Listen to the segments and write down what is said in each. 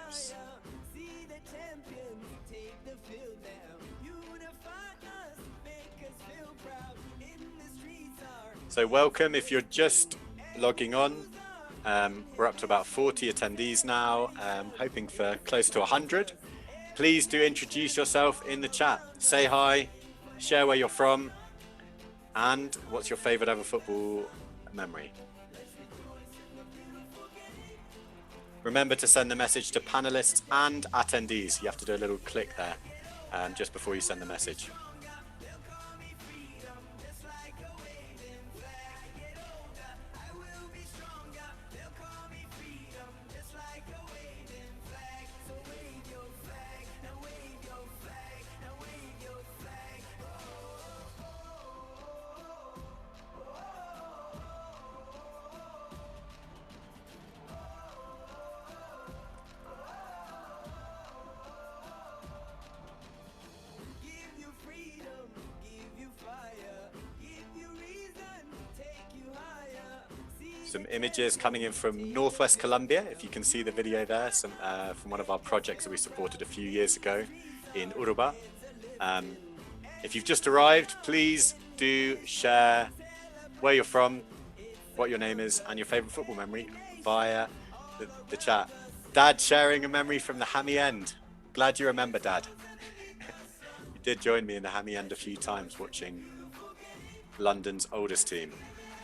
Lewes. So welcome if you're just logging on. We're up to about 40 attendees now, hoping for close to 100. Please do introduce yourself in the chat. Say hi, share where you're from, and what's your favorite ever football memory. Remember to send the message to panelists and attendees. You have to do a little click there just before you send the message. Some images coming in from Northwest Colombia, if you can see the video there, some from one of our projects that we supported a few years ago in Urubá. If you've just arrived, please do share where you're from, what your name is, and your favorite football memory via the chat. Dad sharing a memory from the hammy end. Glad you remember, Dad. You did join me in the hammy end a few times watching London's oldest team,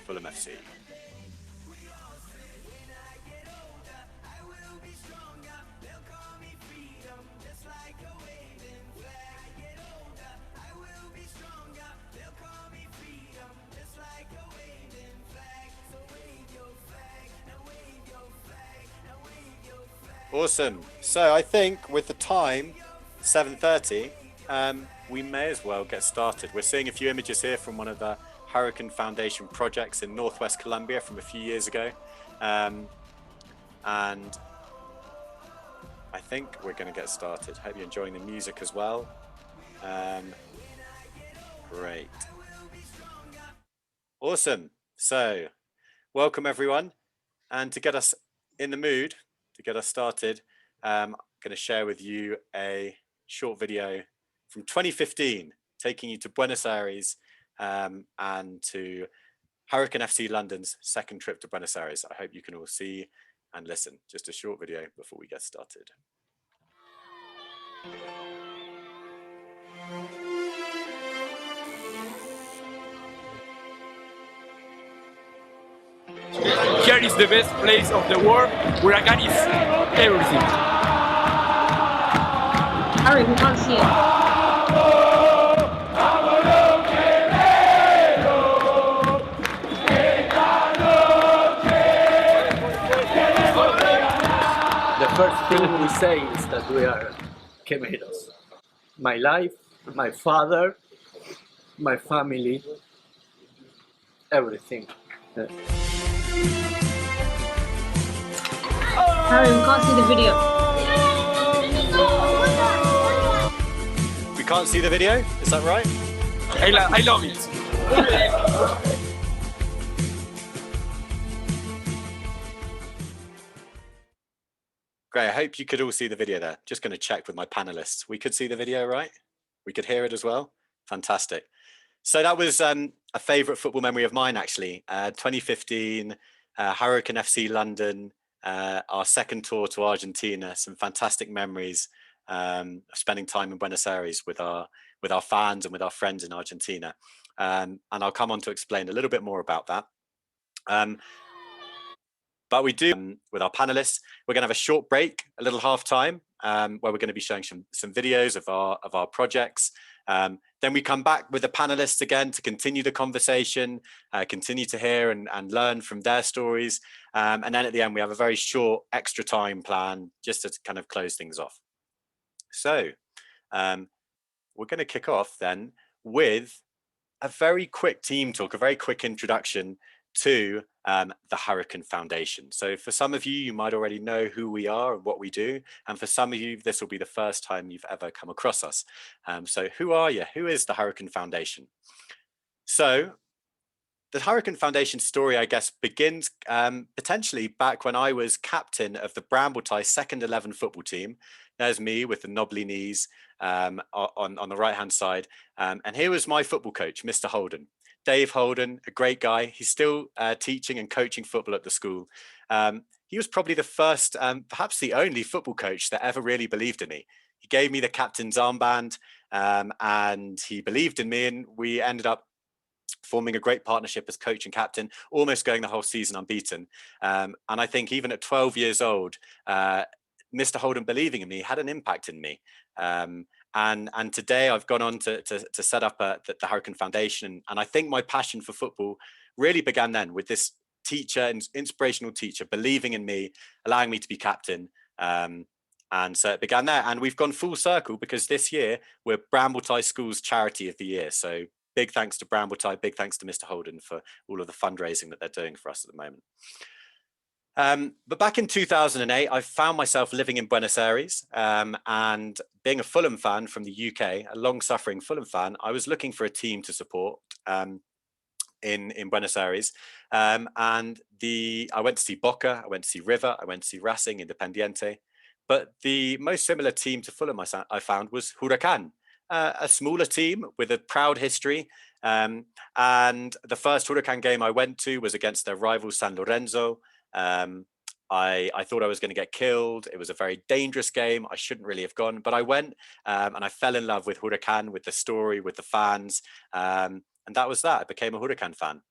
Fulham FC. Awesome. So I think with the time, 7:30, we may as well get started. We're seeing a few images here from one of the Huracan Foundation projects in Northwest Colombia from a few years ago. And I think we're going to get started. Hope you're enjoying the music as well. Great. Awesome. So welcome everyone. And to get us in the mood, to get us started, I'm going to share with you a short video from 2015, taking you to Buenos Aires and to Huracan FC London's second trip to Buenos Aires. I hope you can all see and listen. Just a short video before we get started. Here is the best place of the world. Huracan is everything. Harry, we can't see it. The first thing we say is that we are quemeros. My life, my father, my family, everything. Harry, we can't see the video. We can't see the video, is that right? I love it. Great, I hope you could all see the video there. Just going to check with my panelists. We could see the video, right? We could hear it as well? Fantastic. So that was a favorite football memory of mine, actually. 2015, Huracan FC London, our second tour to Argentina, some fantastic memories of spending time in Buenos Aires with our fans and with our friends in Argentina. And I'll come on to explain a little bit more about that. But we do, with our panelists, we're going to have a short break, a little half time, where we're going to be showing some videos of our projects. Then we come back with the panelists again to continue the conversation, continue to hear and learn from their stories. And then at the end, we have a very short extra time plan just to kind of close things off. So we're going to kick off then with a very quick team talk, a very quick introduction to the Huracan Foundation. So for some of you, you might already know who we are and what we do. And for some of you, this will be the first time you've ever come across us. So who are you? Who is the Huracan Foundation? So the Huracan Foundation story, I guess, begins potentially back when I was captain of the Bramblety second 11 football team. There's me with the knobbly knees on the right-hand side. And here was my football coach, Mr. Holden. Dave Holden, a great guy. He's still teaching and coaching football at the school. He was probably the first, perhaps the only football coach that ever really believed in me. He gave me the captain's armband and he believed in me, and we ended up forming a great partnership as coach and captain, almost going the whole season unbeaten. And I think even at 12 years old, Mr. Holden believing in me had an impact in me. And today I've gone on to set up the Huracan Foundation. And I think my passion for football really began then with this teacher, inspirational teacher, believing in me, allowing me to be captain. And so it began there. And we've gone full circle because this year we're Bramblety School's Charity of the Year. So big thanks to Bramblety, big thanks to Mr. Holden for all of the fundraising that they're doing for us at the moment. But back in 2008, I found myself living in Buenos Aires and being a Fulham fan from the UK, a long-suffering Fulham fan, I was looking for a team to support in Buenos Aires. And I went to see Boca, I went to see River, I went to see Racing, Independiente. But the most similar team to Fulham I found was Huracan, a smaller team with a proud history. And the first Huracan game I went to was against their rival San Lorenzo. I thought I was going to get killed. It was a very dangerous game. I shouldn't really have gone, but I went and I fell in love with Huracan, with the story, with the fans. And that was that. I became a Huracan fan.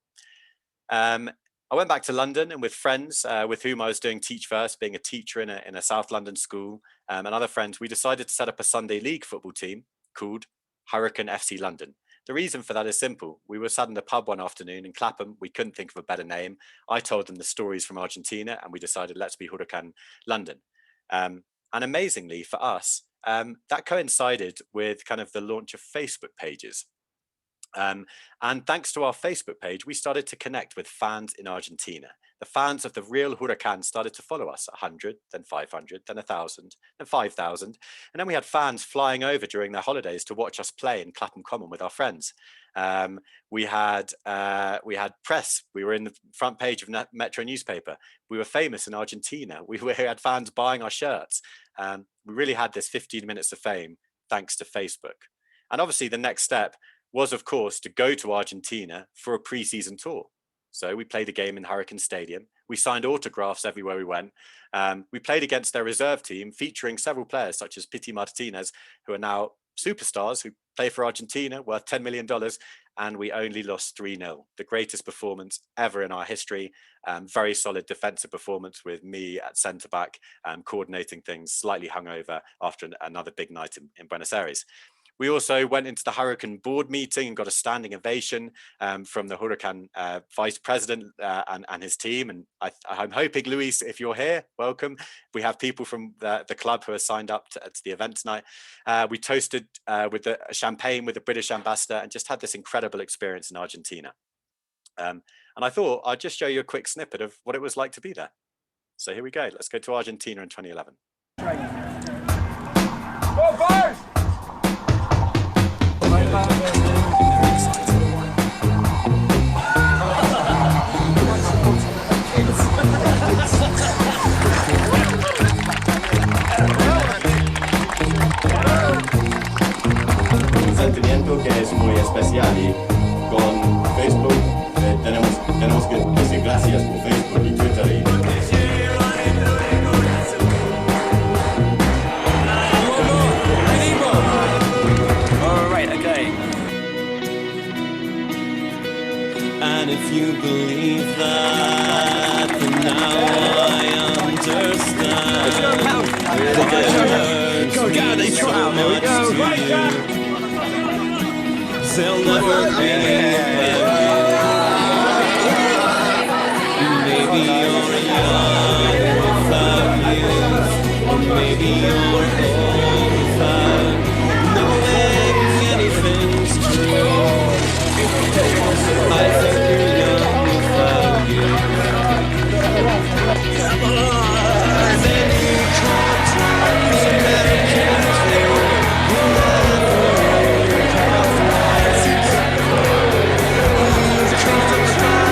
I went back to London and with friends with whom I was doing Teach First, being a teacher in a South London school, and other friends, we decided to set up a Sunday league football team called Huracan FC London. The reason for that is simple. We were sat in the pub one afternoon in Clapham. We couldn't think of a better name. I told them the stories from Argentina and we decided let's be Huracan London. And amazingly for us, that coincided with kind of the launch of Facebook pages. And thanks to our Facebook page, we started to connect with fans in Argentina. The fans of the real Huracan started to follow us, 100, then 500, then 1,000, then 5,000. And then we had fans flying over during their holidays to watch us play in Clapham Common with our friends. We had press. We were in the front page of Metro newspaper. We were famous in Argentina. We had fans buying our shirts. We really had this 15 minutes of fame thanks to Facebook. And obviously the next step was, of course, to go to Argentina for a pre-season tour. So we played a game in Huracan Stadium. We signed autographs everywhere we went. We played against their reserve team, featuring several players such as Pity Martinez, who are now superstars who play for Argentina, worth $10 million, and we only lost 3-0. The greatest performance ever in our history. Very solid defensive performance with me at centre-back, coordinating things, slightly hungover after another big night in Buenos Aires. We also went into the Huracan board meeting and got a standing ovation from the Huracan vice president and his team. And I'm hoping, Lewes, if you're here, welcome. We have people from the club who are signed up to the event tonight. We toasted with a champagne with the British ambassador and just had this incredible experience in Argentina. And I thought I'd just show you a quick snippet of what it was like to be there. So here we go. Let's go to Argentina in 2011. Go first! Un sentimiento que es muy especial y con Facebook tenemos que decir gracias por Facebook y Twitter And if you believe that, then now I understand. Go, Geddes, so much to you. They'll never be maybe you're young without youth, or maybe you're old without knowing anything's true. I think you're young without you. Then you can't be American too. You'll never have rights. You've changed the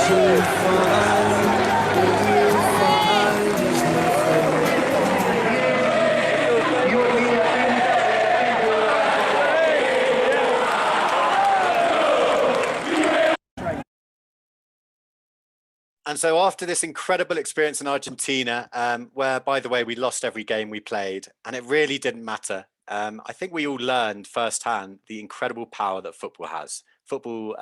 to find, what you find is nothing. And so after this incredible experience in Argentina, where, by the way, we lost every game we played, and it really didn't matter, I think we all learned firsthand the incredible power that football has. Football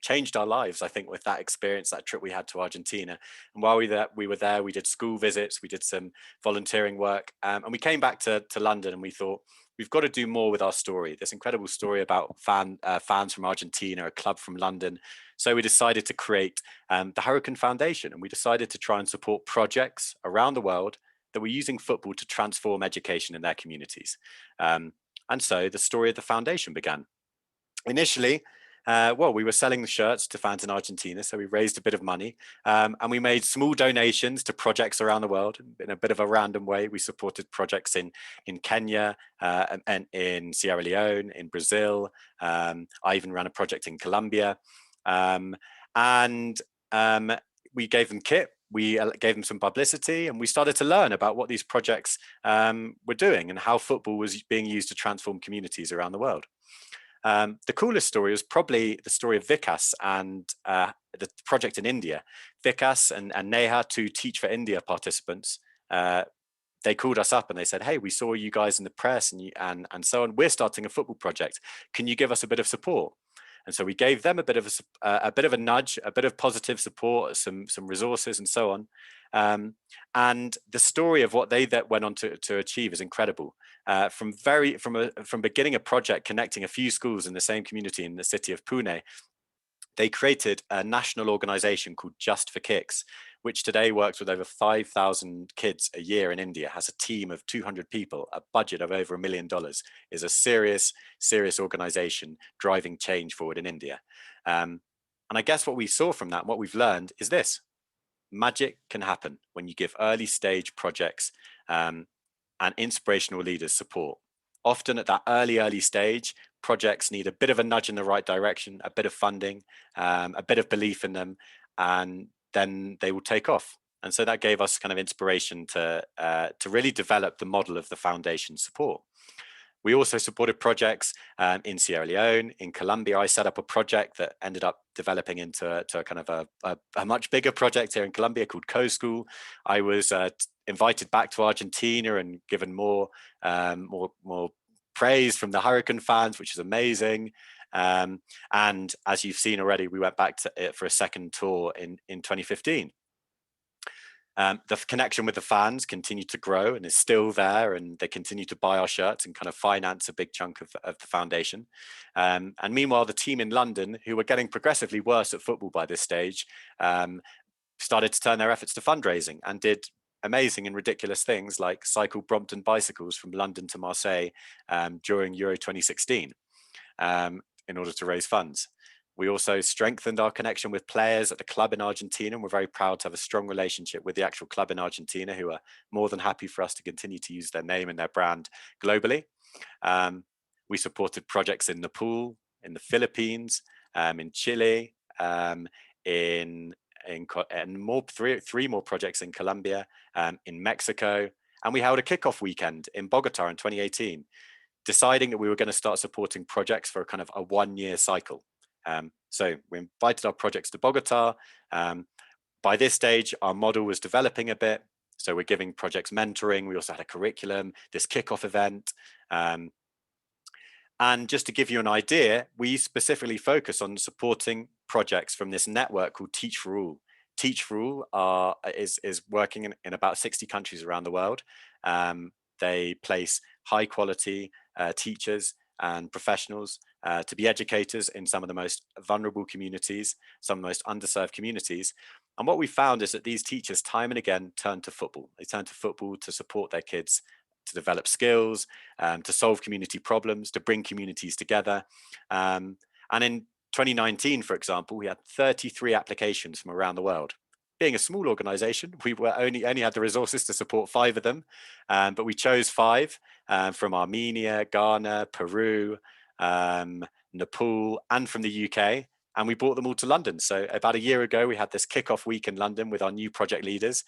changed our lives, I think, with that experience, that trip we had to Argentina. And while we were there, we did school visits, we did some volunteering work, and we came back to London and we thought, we've got to do more with our story, this incredible story about fans from Argentina, a club from London. So we decided to create the Huracan Foundation, and we decided to try and support projects around the world that were using football to transform education in their communities. And so the story of the foundation began. Initially, well, we were selling the shirts to fans in Argentina, so we raised a bit of money, and we made small donations to projects around the world in a bit of a random way. We supported projects in Kenya and in Sierra Leone, in Brazil. I even ran a project in Colombia, and we gave them kit. We gave them some publicity, and we started to learn about what these projects were doing and how football was being used to transform communities around the world. The coolest story was probably the story of Vikas and the project in India. Vikas and Neha, two Teach for India participants, they called us up and they said, hey, we saw you guys in the press and so on. We're starting a football project. Can you give us a bit of support? And so we gave them a bit of a nudge, a bit of positive support, some resources and so on. And the story of what they went on to achieve is incredible. From beginning a project connecting a few schools in the same community in the city of Pune, they created a national organization called Just for Kicks, which today works with over 5,000 kids a year in India, has a team of 200 people, a budget of over $1 million, is a serious organization driving change forward in India. And I guess what we saw from that, and what we've learned is this: magic can happen when you give early stage projects and inspirational leaders support. Often at that early stage, projects need a bit of a nudge in the right direction, a bit of funding, a bit of belief in them, and then they will take off. And so that gave us kind of inspiration to really develop the model of the foundation support. We also supported projects in Sierra Leone, in Colombia. I set up a project that ended up developing into a kind of a much bigger project here in Colombia called Co-School. I was invited back to Argentina and given more praise from the Huracan fans, which is amazing. And as you've seen already, we went back to it for a second tour in 2015. The connection with the fans continued to grow and is still there, and they continue to buy our shirts and kind of finance a big chunk of the foundation. And meanwhile, the team in London, who were getting progressively worse at football by this stage, started to turn their efforts to fundraising and did amazing and ridiculous things like cycle Brompton bicycles from London to Marseille during Euro 2016 in order to raise funds. We also strengthened our connection with players at the club in Argentina, and we're very proud to have a strong relationship with the actual club in Argentina, who are more than happy for us to continue to use their name and their brand globally. We supported projects in Nepal, in the Philippines, in Chile, and three more projects in Colombia, in Mexico, and we held a kickoff weekend in Bogota in 2018, deciding that we were going to start supporting projects for a kind of a 1-year cycle. So we invited our projects to Bogota. By this stage, our model was developing a bit. So we're giving projects mentoring. We also had a curriculum, this kickoff event. And just to give you an idea, we specifically focus on supporting projects from this network called Teach for All. Teach for All is working in about 60 countries around the world. They place high quality teachers and professionals to be educators in some of the most vulnerable communities, some of the most underserved communities. And what we found is that these teachers time and again turn to football. They turn to football to support their kids, to develop skills, to solve community problems, to bring communities together. And in 2019, for example, we had 33 applications from around the world. Being a small organization, we were only had the resources to support 5 of them, but we chose 5 from Armenia, Ghana, Peru, Nepal, and from the UK. and we brought them all to London. So about a year ago, we had this kickoff week in London with our new project leaders,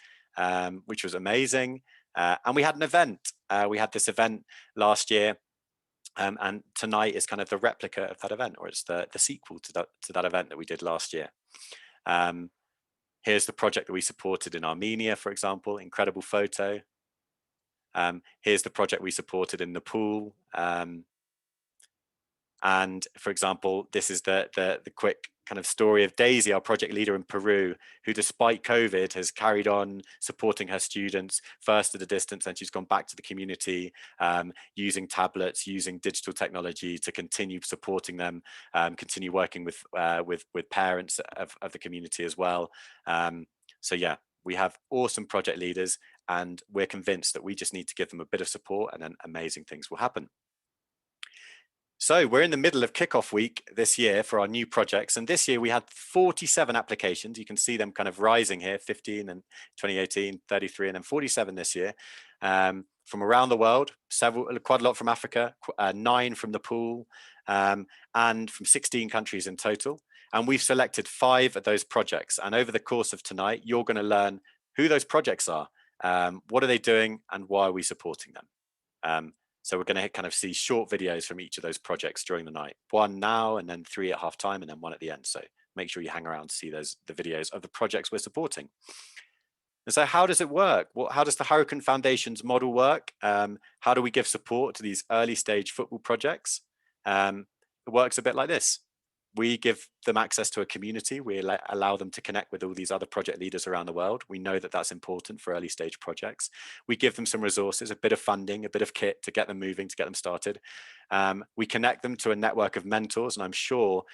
which was amazing. And we had an event. We had this event last year, and tonight is kind of the replica of that event, or it's the sequel to that event that we did last year. Here's the project that we supported in Armenia, for example, incredible photo. Here's the project we supported in Nepal. And for example, this is the quick kind of story of Daisy, our project leader in Peru, who despite COVID has carried on supporting her students first at a distance, and she's gone back to the community using tablets, using digital technology to continue supporting them, continue working with parents of the community as well. So yeah, we have awesome project leaders, and we're convinced that we just need to give them a bit of support, and then amazing things will happen. So we're in the middle of kickoff week this year for our new projects. And this year we had 47 applications. You can see them kind of rising here, 15 in 2018, 33, and then 47 this year, from around the world, quite a lot from Africa, 9 from Nepal, and from 16 countries in total. And we've selected 5 of those projects. And over the course of tonight, you're going to learn who those projects are, what are they doing, and why are we supporting them. So we're going to kind of see short videos from each of those projects during the night, 1 now, and then 3 at half time, and then 1 at the end. So make sure you hang around to see the videos of the projects we're supporting. And so how does it work? How does the Huracan Foundation's model work? How do we give support to these early stage football projects? It works a bit like this. We give them access to a community. We allow them to connect with all these other project leaders around the world. We know that that's important for early stage projects. We give them some resources, a bit of funding, a bit of kit to get them moving, to get them started. We connect them to a network of mentors. And I'm sure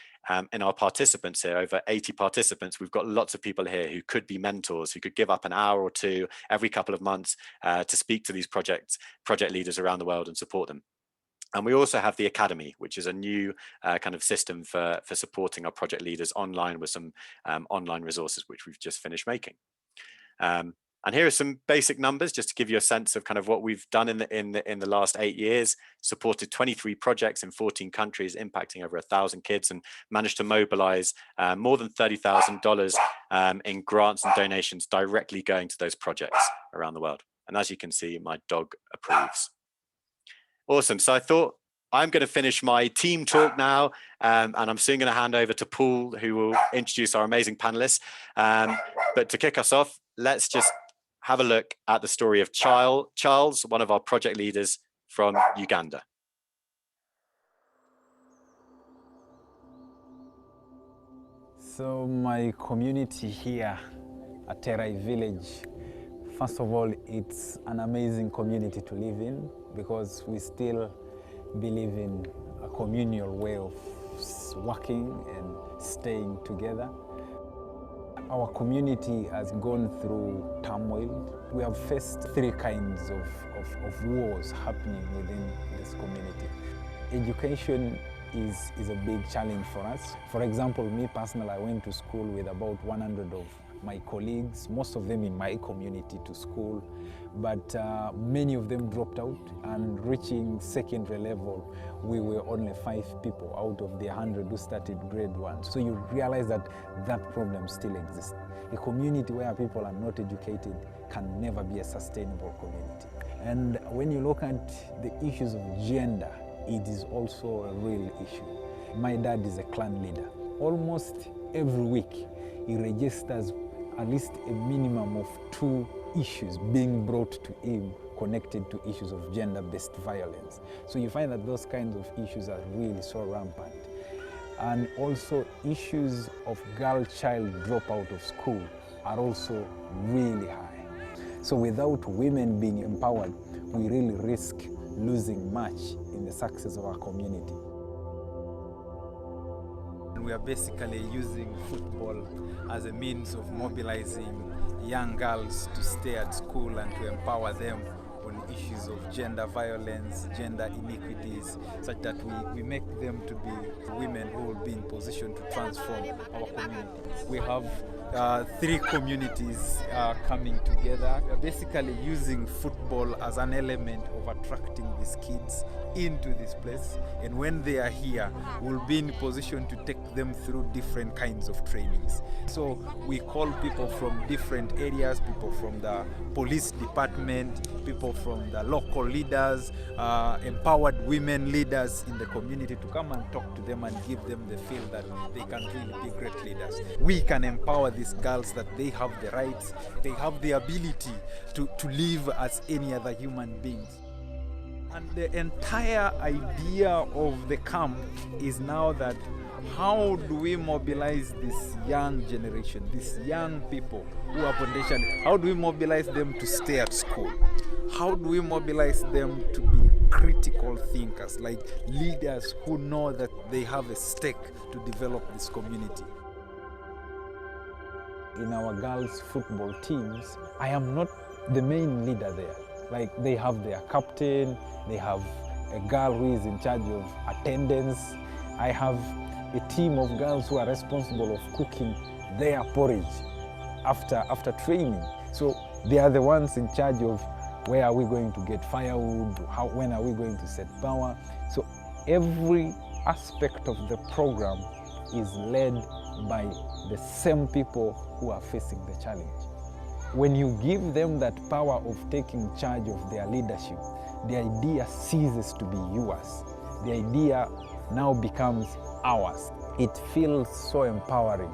in our participants here, over 80 participants, we've got lots of people here who could be mentors, who could give up an hour or 2 every couple of months to speak to these project leaders around the world and support them. And we also have the Academy, which is a new kind of system for supporting our project leaders online with some online resources, which we've just finished making. And here are some basic numbers just to give you a sense of kind of what we've done in the last 8 years. Supported 23 projects in 14 countries, impacting over 1,000 kids, and managed to mobilize more than $30,000 in grants and donations directly going to those projects around the world. And as you can see, my dog approves. Awesome. So I thought I'm going to finish my team talk now, and I'm soon going to hand over to Paul, who will introduce our amazing panelists. But to kick us off, let's just have a look at the story of Charles, one of our project leaders from Uganda. So my community here at Terai village, first of all, it's an amazing community to live in, because we still believe in a communal way of working and staying together. Our community has gone through turmoil. We have faced 3 kinds of wars happening within this community. Education is a big challenge for us. For example, me personally, I went to school with about 100 of my colleagues, most of them in my community, to school, but many of them dropped out, and reaching secondary level, we were only 5 people out of the 100 who started grade 1. So you realize that that problem still exists. A community where people are not educated can never be a sustainable community. And when you look at the issues of gender, it is also a real issue. My dad is a clan leader. Almost every week, he registers at least a minimum of 2 issues being brought to him connected to issues of gender-based violence. So you find that those kinds of issues are really so rampant. And also issues of girl-child dropout of school are also really high. So without women being empowered, we really risk losing much in the success of our community. We are basically using football as a means of mobilizing young girls to stay at school and to empower them on issues of gender violence, gender inequities, such that we make them to be women who will be in position to transform our community. We have three communities coming together, basically using football as an element of attracting these kids into this place. And when they are here, we'll be in position to take them through different kinds of trainings. So we call people from different areas, people from the police department, people from the local leaders, empowered women leaders in the community to come and talk to them and give them the feel that they can really be great leaders. We can empower these girls that they have the rights, they have the ability to live as any other human beings. And the entire idea of the camp is now that how do we mobilize this young generation, these young people who are potentially, how do we mobilize them to stay at school? How do we mobilize them to be critical thinkers, like leaders who know that they have a stake to develop this community? In our girls' football teams, I am not the main leader there. Like, they have their captain, they have a girl who is in charge of attendance. I have a team of girls who are responsible of cooking their porridge after training. So they are the ones in charge of where are we going to get firewood, when are we going to set power. So every aspect of the program is led by the same people who are facing the challenge. When you give them that power of taking charge of their leadership, the idea ceases to be yours. The idea now becomes ours. It feels so empowering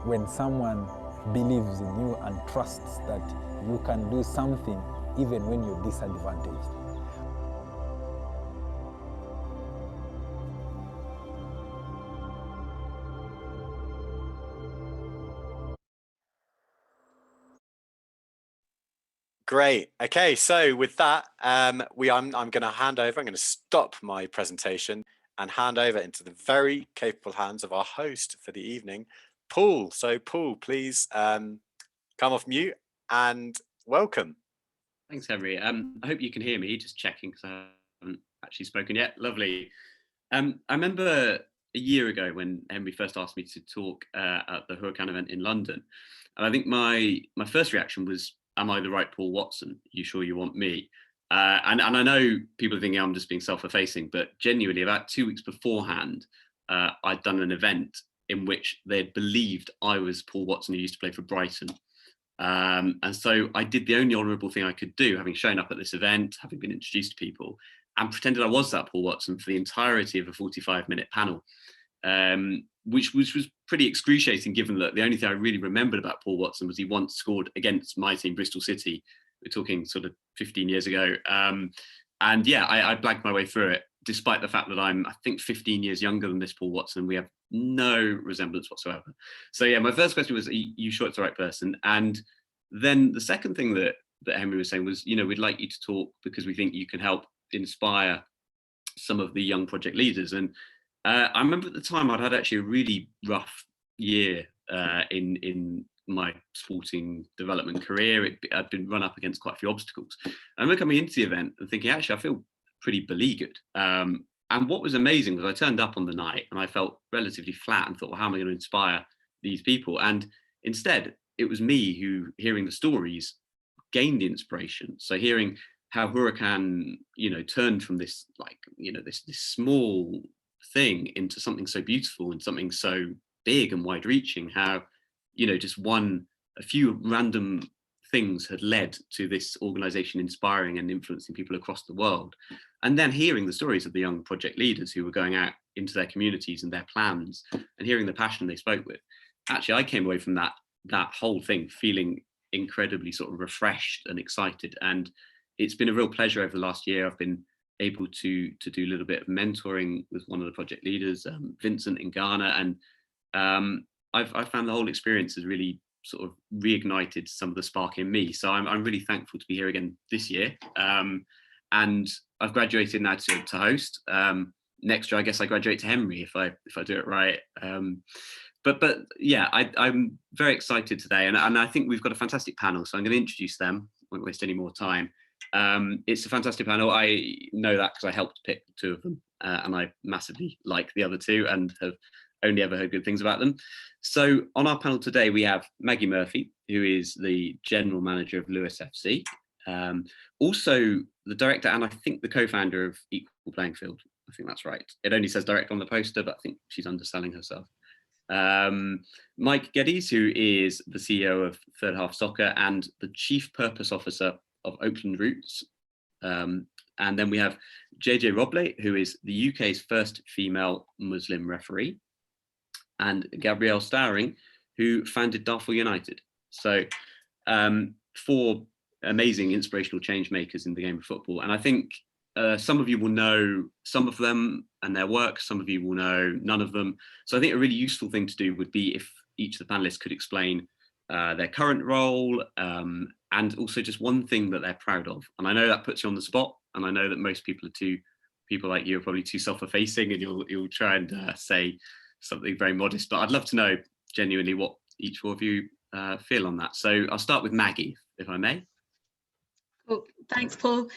when someone believes in you and trusts that you can do something even when you're disadvantaged. Great. Okay, so with that, I'm going to hand over. I'm going to stop my presentation and hand over into the very capable hands of our host for the evening, Paul. So, Paul, please come off mute and welcome. Thanks, Henry. I hope you can hear me. Just checking because I haven't actually spoken yet. Lovely. I remember a year ago when Henry first asked me to talk at the Huracan event in London, and I think my first reaction was, am I the right Paul Watson? You sure you want me? And I know people are thinking I'm just being self-effacing, but genuinely about 2 weeks beforehand, I'd done an event in which they'd believed I was Paul Watson who used to play for Brighton. And so I did the only honourable thing I could do, having shown up at this event, having been introduced to people, and pretended I was that Paul Watson for the entirety of a 45-minute panel, which was pretty excruciating, given that the only thing I really remembered about Paul Watson was he once scored against my team, Bristol City. We're talking sort of 15 years ago. And yeah, I blagged my way through it, despite the fact that I'm, I think, 15 years younger than this Paul Watson. We have no resemblance whatsoever. So yeah, my first question was, are you sure it's the right person? And then the second thing that Henry was saying was, we'd like you to talk because we think you can help inspire some of the young project leaders. And I remember at the time I'd had actually a really rough year in my sporting development career. I'd been run up against quite a few obstacles. I remember coming into the event and thinking, actually, I feel pretty beleaguered. And what was amazing was I turned up on the night and I felt relatively flat and thought, well, how am I going to inspire these people? And instead, it was me who, hearing the stories, gained the inspiration. So hearing how Huracan, turned from this, this small thing into something so beautiful and something so big and wide-reaching, how just a few random things had led to this organization inspiring and influencing people across the world. And then hearing the stories of the young project leaders who were going out into their communities and their plans and hearing the passion they spoke with, actually I came away from that whole thing feeling incredibly sort of refreshed and excited. And it's been a real pleasure over the last year. I've been able to do a little bit of mentoring with one of the project leaders, Vincent in Ghana, and I've found the whole experience has really sort of reignited some of the spark in me. So I'm really thankful to be here again this year. And I've graduated now to host. Next year, I guess I graduate to Henry if I do it right. But yeah, I'm very excited today, and I think we've got a fantastic panel. So I'm going to introduce them. Won't waste any more time. It's a fantastic panel. I know that because I helped pick two of them, and I massively like the other two, and have only ever heard good things about them. So on our panel today, we have Maggie Murphy, who is the general manager of Lewes FC, also the director and I think the co-founder of Equal Playing Field. I think that's right. It only says director on the poster, but I think she's underselling herself. Mike Geddes, who is the CEO of Third Half Soccer and the Chief Purpose Officer of Oakland Roots. And then we have JJ Roble, who is the UK's first female Muslim referee, and Gabriel Stauring, who founded Darfur United. So 4 amazing inspirational change makers in the game of football. And I think some of you will know some of them and their work, some of you will know none of them. So I think a really useful thing to do would be if each of the panelists could explain their current role and also just one thing that they're proud of. And I know that puts you on the spot, and I know that most people like you are probably too self-effacing, and you'll try and say something very modest, but I'd love to know genuinely what each of you feel on that. So I'll start with Maggie, if I may. Cool. Thanks, Paul.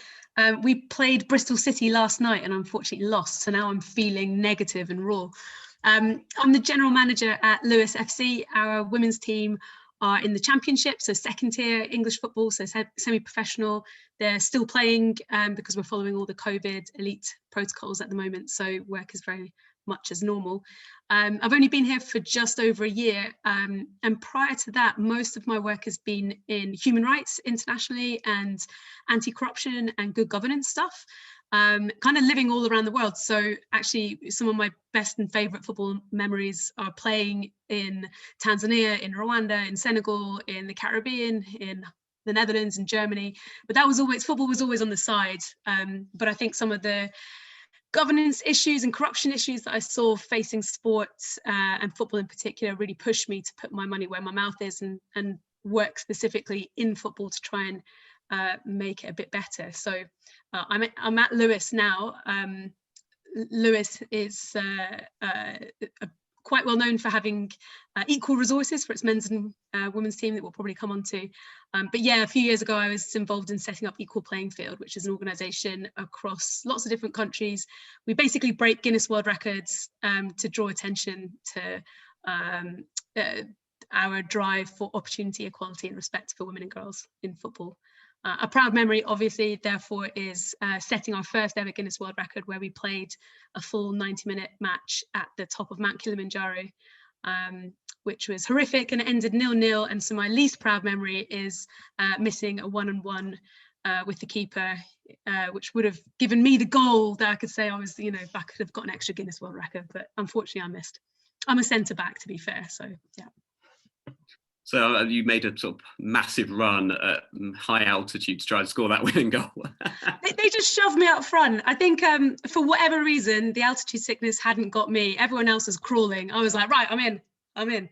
We played Bristol City last night and unfortunately lost, so now I'm feeling negative and raw. I'm the general manager at Lewes FC. Our women's team are in the championship, so second tier English football, so semi-professional. They're still playing because we're following all the COVID elite protocols at the moment, so work is very much as normal. I've only been here for just over a year, and prior to that, most of my work has been in human rights internationally and anti-corruption and good governance stuff, kind of living all around the world. So actually some of my best and favorite football memories are playing in Tanzania, in Rwanda, in Senegal, in the Caribbean, in the Netherlands and Germany. But that was always, football was always on the side. But I think some of the governance issues and corruption issues that I saw facing sports and football in particular really pushed me to put my money where my mouth is and work specifically in football to try and make it a bit better. So I'm at Lewes now. Lewes is quite well known for having equal resources for its men's and women's team that we'll probably come on to. But yeah, a few years ago, I was involved in setting up Equal Playing Field, which is an organisation across lots of different countries. We basically break Guinness World Records to draw attention to our drive for opportunity, equality and respect for women and girls in football. A proud memory, obviously, therefore, is setting our first ever Guinness World Record, where we played a full 90-minute match at the top of Mount Kilimanjaro, which was horrific and it ended 0-0. And so my least proud memory is missing a 1-on-1 with the keeper, which would have given me the goal that I could say I was, I could have got an extra Guinness World Record, but unfortunately I missed. I'm a centre back, to be fair, so yeah. So you made a sort of massive run at high altitude to try and score that winning goal. They just shoved me up front. I think for whatever reason, the altitude sickness hadn't got me. Everyone else was crawling. I was like, right, I'm in.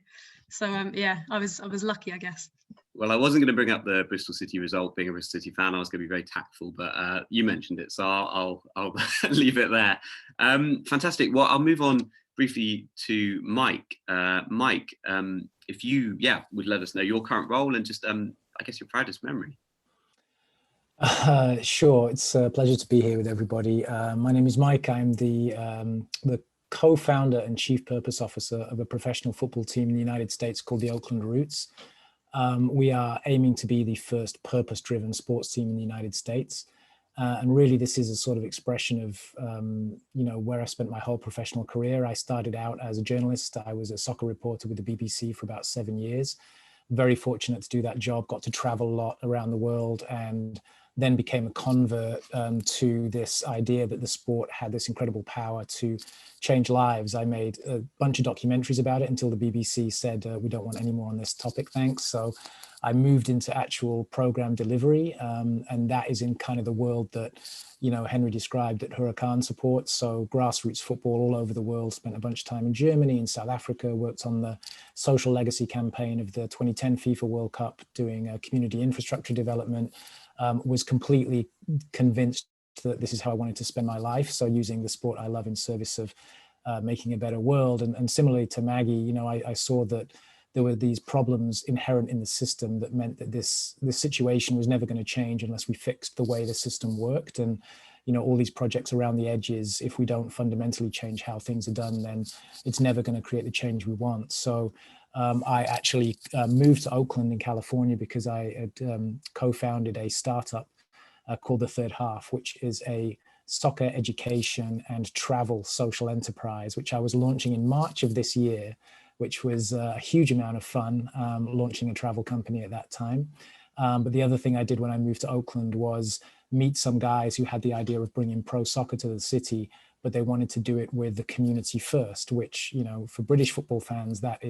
So yeah, I was lucky, I guess. Well, I wasn't going to bring up the Bristol City result. Being a Bristol City fan, I was going to be very tactful, but you mentioned it, so I'll leave it there. Fantastic. Well, I'll move on briefly to Mike. Mike, if you, would let us know your current role and just, I guess, your proudest memory. Sure, it's a pleasure to be here with everybody. My name is Mike. I'm the co-founder and chief purpose officer of a professional football team in the United States called the Oakland Roots. We are aiming to be the first purpose-driven sports team in the United States. And really, this is a sort of expression of, where I spent my whole professional career. I started out as a journalist. I was a soccer reporter with the BBC for about 7 years. Very fortunate to do that job, got to travel a lot around the world, and then became a convert to this idea that the sport had this incredible power to change lives. I made a bunch of documentaries about it until the BBC said, we don't want any more on this topic, thanks. So I moved into actual program delivery, and that is in kind of the world that, Henry described that Huracan supports. So grassroots football all over the world. Spent a bunch of time in Germany, in South Africa, worked on the social legacy campaign of the 2010 FIFA World Cup, doing community infrastructure development, was completely convinced that this is how I wanted to spend my life. So using the sport I love in service of making a better world. And similarly to Maggie, I saw that there were these problems inherent in the system that meant that this situation was never going to change unless we fixed the way the system worked. And, all these projects around the edges, if we don't fundamentally change how things are done, then it's never going to create the change we want. So I actually moved to Oakland in California because I had co-founded a startup called The Third Half, which is a soccer education and travel social enterprise, which I was launching in March of this year, which was a huge amount of fun, launching a travel company at that time. But the other thing I did when I moved to Oakland was meet some guys who had the idea of bringing pro soccer to the city, but they wanted to do it with the community first, which, for British football fans, that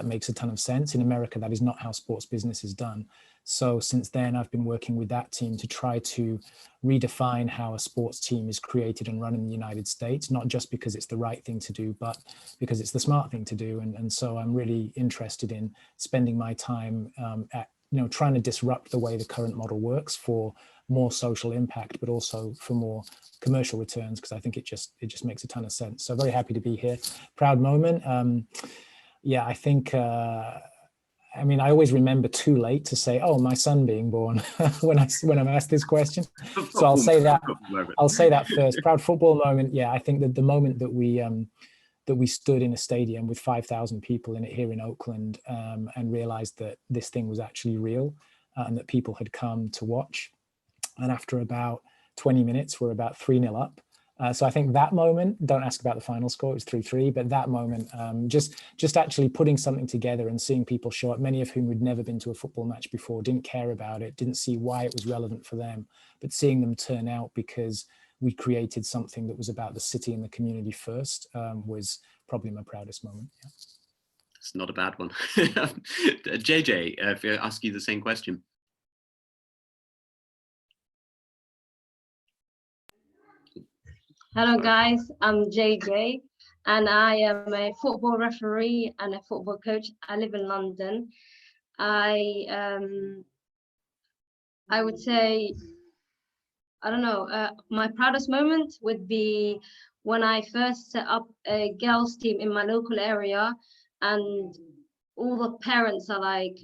makes a ton of sense. In America, that is not how sports business is done. So since then, I've been working with that team to try to redefine how a sports team is created and run in the United States, not just because it's the right thing to do, but because it's the smart thing to do. And so I'm really interested in spending my time at trying to disrupt the way the current model works for more social impact, but also for more commercial returns, because I think it just makes a ton of sense. So very happy to be here. Proud moment. I think, I always remember too late to say, oh, my son being born when I'm asked this question. So I'll say that first. Proud football moment. Yeah, I think that the moment that we stood in a stadium with 5,000 people in it here in Oakland and realized that this thing was actually real and that people had come to watch. And after about 20 minutes, we're about 3-0 up. So I think that moment, don't ask about the final score, it was 3-3, but that moment, just actually putting something together and seeing people show up, many of whom had never been to a football match before, didn't care about it, didn't see why it was relevant for them, but seeing them turn out because we created something that was about the city and the community first was probably my proudest moment. Yeah. It's not a bad one. JJ, if I ask you the same question. Hello guys, I'm JJ and I am a football referee and a football coach. I live in London. I would say, I don't know, my proudest moment would be when I first set up a girls team in my local area and all the parents are like,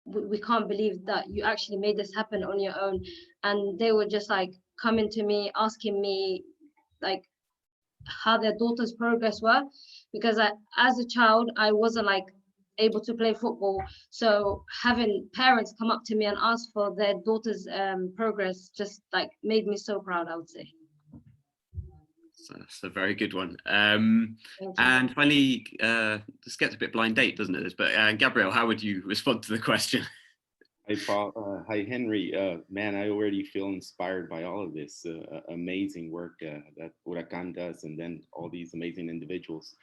we can't believe that you actually made this happen on your own. And they were just like coming to me, asking me like how their daughter's progress were, because as a child I wasn't like able to play football, so having parents come up to me and ask for their daughter's progress just like made me so proud, I would say. So that's a very good one. And finally, this gets a bit blind date, doesn't it? But Gabriel, how would you respond to the question? Hi, Paul. Hi, Henry. Man, I already feel inspired by all of this amazing work that Huracan does, and then all these amazing individuals.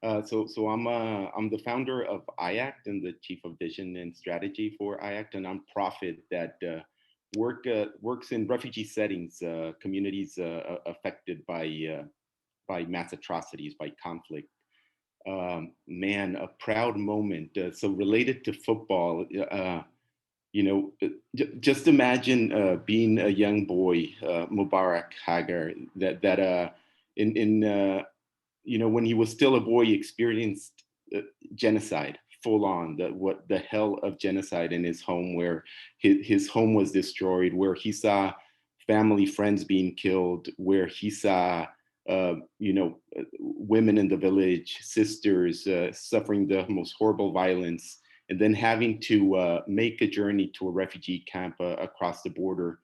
So I'm the founder of IACT and the chief of vision and strategy for IACT, a nonprofit that works in refugee settings, communities affected by mass atrocities, by conflict. Man, a proud moment. So related to football. Just imagine being a young boy, Mubarak Hagar, that when he was still a boy, experienced genocide, full on, what the hell of genocide in his home, where his home was destroyed, where he saw family, friends being killed, where he saw women in the village, sisters suffering the most horrible violence. And then having to make a journey to a refugee camp across the border,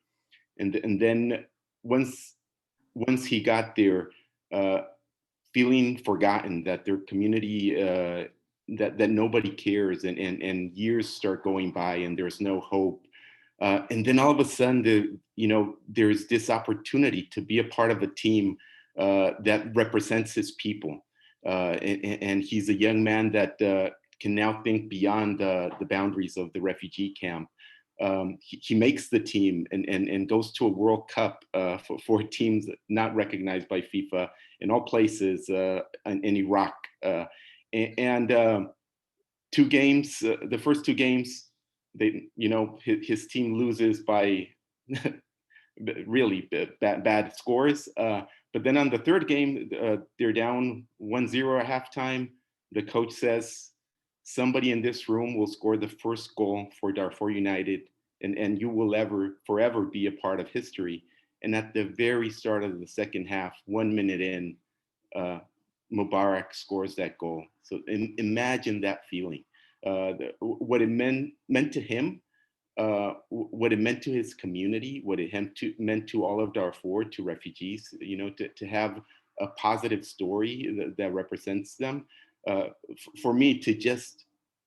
and then once he got there, feeling forgotten, that their community, that nobody cares, and years start going by and there's no hope, and then all of a sudden, there's this opportunity to be a part of a team that represents his people, and he's a young man that can now think beyond the boundaries of the refugee camp. He makes the team and goes to a World Cup for teams not recognized by FIFA in all places, in Iraq. And 2 games, the first 2 games, his team loses by really bad scores. But then on the 3rd game, they're down 1-0 at halftime. The coach says, somebody in this room will score the first goal for Darfur United, and you will forever be a part of history. And at the very start of the second half, 1 minute in, Mubarak scores that goal. So imagine that feeling, what it meant to him, what it meant to his community, what it meant to all of Darfur, to refugees, you know, to have a positive story that represents them. For me to just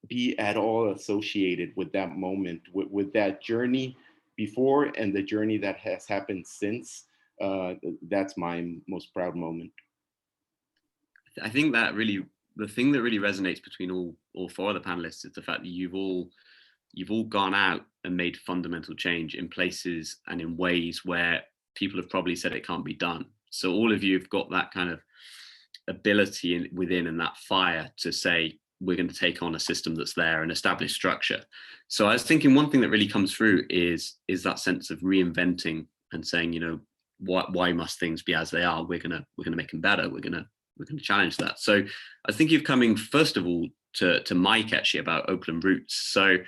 be at all associated with that moment, with that journey before and the journey that has happened since, that's my most proud moment. I think that really, the thing that really resonates between all four of the panelists is the fact that you've all gone out and made fundamental change in places and in ways where people have probably said it can't be done. So all of you have got that kind of ability within and that fire to say, we're going to take on a system that's there and establish structure. So I was thinking one thing that really comes through is that sense of reinventing and saying, you know, why must things be as they are? We're gonna make them better. We're gonna challenge that. So I think you're coming first of all to Mike actually about Oakland roots. So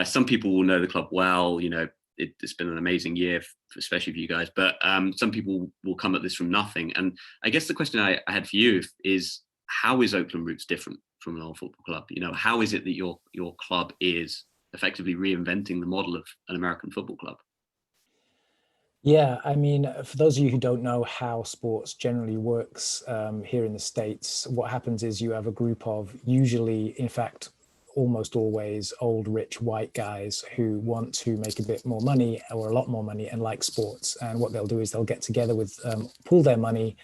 some people will know the club well. You know, it's been an amazing year, especially for you guys. But some people will come at this from nothing. And I guess the question I had for you is, how is Oakland roots different from an old football club? You know, how is it that your club is effectively reinventing the model of an American football club? Yeah, I mean, for those of you who don't know how sports generally works here in the States, what happens is you have a group of, usually, in fact, almost always old, rich, white guys who want to make a bit more money or a lot more money and like sports. And what they'll do is they'll get together with, pool their money,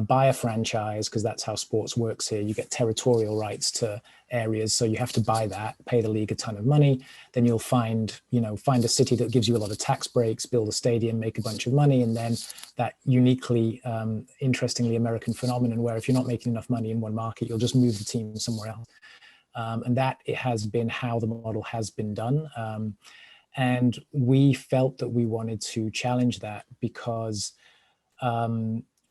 buy a franchise, because that's how sports works here. You get territorial rights to areas, so you have to buy that, pay the league a ton of money. Then you'll find a city that gives you a lot of tax breaks, build a stadium, make a bunch of money, and then that uniquely, interestingly American phenomenon where if you're not making enough money in one market, you'll just move the team somewhere else. And that it has been how the model has been done. And we felt that we wanted to challenge that because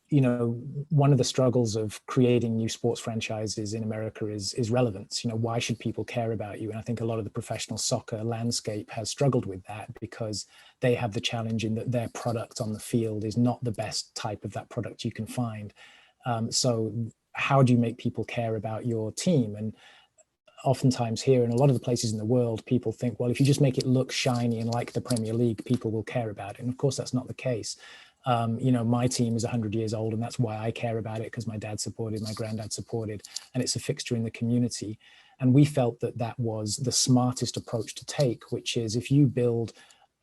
you know, one of the struggles of creating new sports franchises in America is relevance. You know, why should people care about you? And I think a lot of the professional soccer landscape has struggled with that because they have the challenge in that their product on the field is not the best type of that product you can find. So how do you make people care about your team? And oftentimes here in a lot of the places in the world, people think, well, if you just make it look shiny and like the Premier League, people will care about it. And of course, that's not the case. You know, my team is 100 years old, and that's why I care about it, because my dad supported, my granddad supported, and it's a fixture in the community. And we felt that that was the smartest approach to take, which is if you build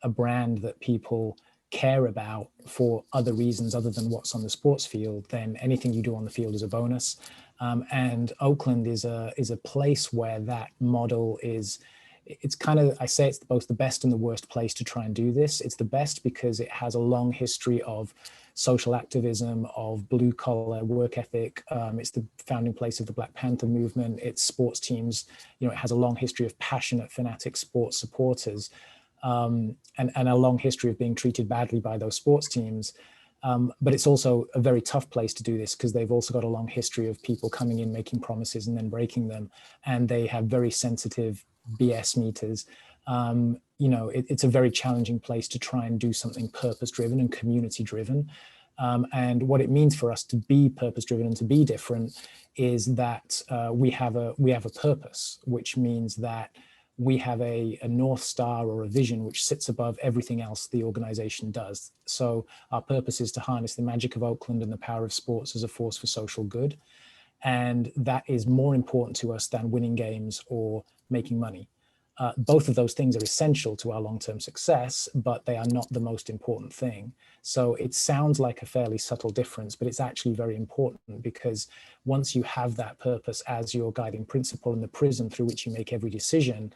a brand that people care about for other reasons other than what's on the sports field, then anything you do on the field is a bonus. And Oakland is a place where that model is, it's kind of, I say it's both the best and the worst place to try and do this. It's the best because it has a long history of social activism, of blue collar work ethic. It's the founding place of the Black Panther movement. It's sports teams, you know, it has a long history of passionate, fanatic sports supporters, and a long history of being treated badly by those sports teams. But it's also a very tough place to do this because they've also got a long history of people coming in, making promises and then breaking them. And they have very sensitive BS meters. You know, it's a very challenging place to try and do something purpose-driven and community-driven. And what it means for us to be purpose-driven and to be different is that we have a purpose, which means that we have a North Star or a vision which sits above everything else the organization does. So our purpose is to harness the magic of Oakland and the power of sports as a force for social good. And that is more important to us than winning games or making money. Both of those things are essential to our long-term success, but they are not the most important thing. So it sounds like a fairly subtle difference, but it's actually very important because once you have that purpose as your guiding principle and the prism through which you make every decision,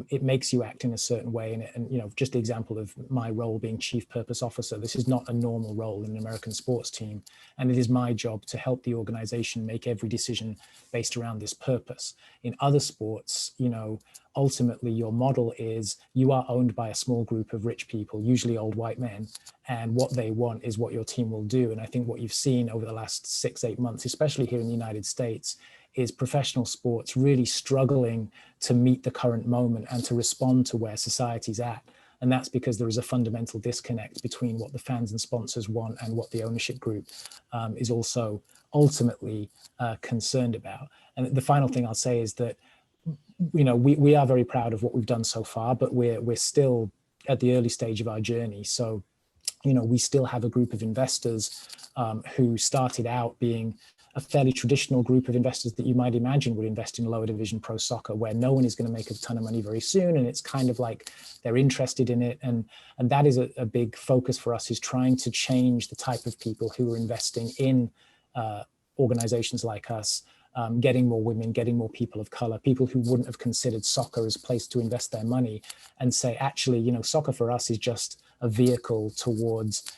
it makes you act in a certain way. And you know, just the example of my role being chief purpose officer, this is not a normal role in an American sports team. And it is my job to help the organization make every decision based around this purpose. In other sports, you know, ultimately your model is you are owned by a small group of rich people, usually old white men, and what they want is what your team will do. And I think what you've seen over the last 6-8 months, especially here in the United States, is professional sports really struggling to meet the current moment and to respond to where society's at. And that's because there is a fundamental disconnect between what the fans and sponsors want and what the ownership group is also ultimately concerned about. And the final thing I'll say is that, you know, we are very proud of what we've done so far, but we're still at the early stage of our journey. So, you know, we still have a group of investors who started out being a fairly traditional group of investors that you might imagine would invest in lower division pro soccer, where no one is going to make a ton of money very soon. And it's kind of like they're interested in it. And that is a big focus for us, is trying to change the type of people who are investing in organizations like us, getting more women, getting more people of color, people who wouldn't have considered soccer as a place to invest their money, and say, actually, you know, soccer for us is just a vehicle towards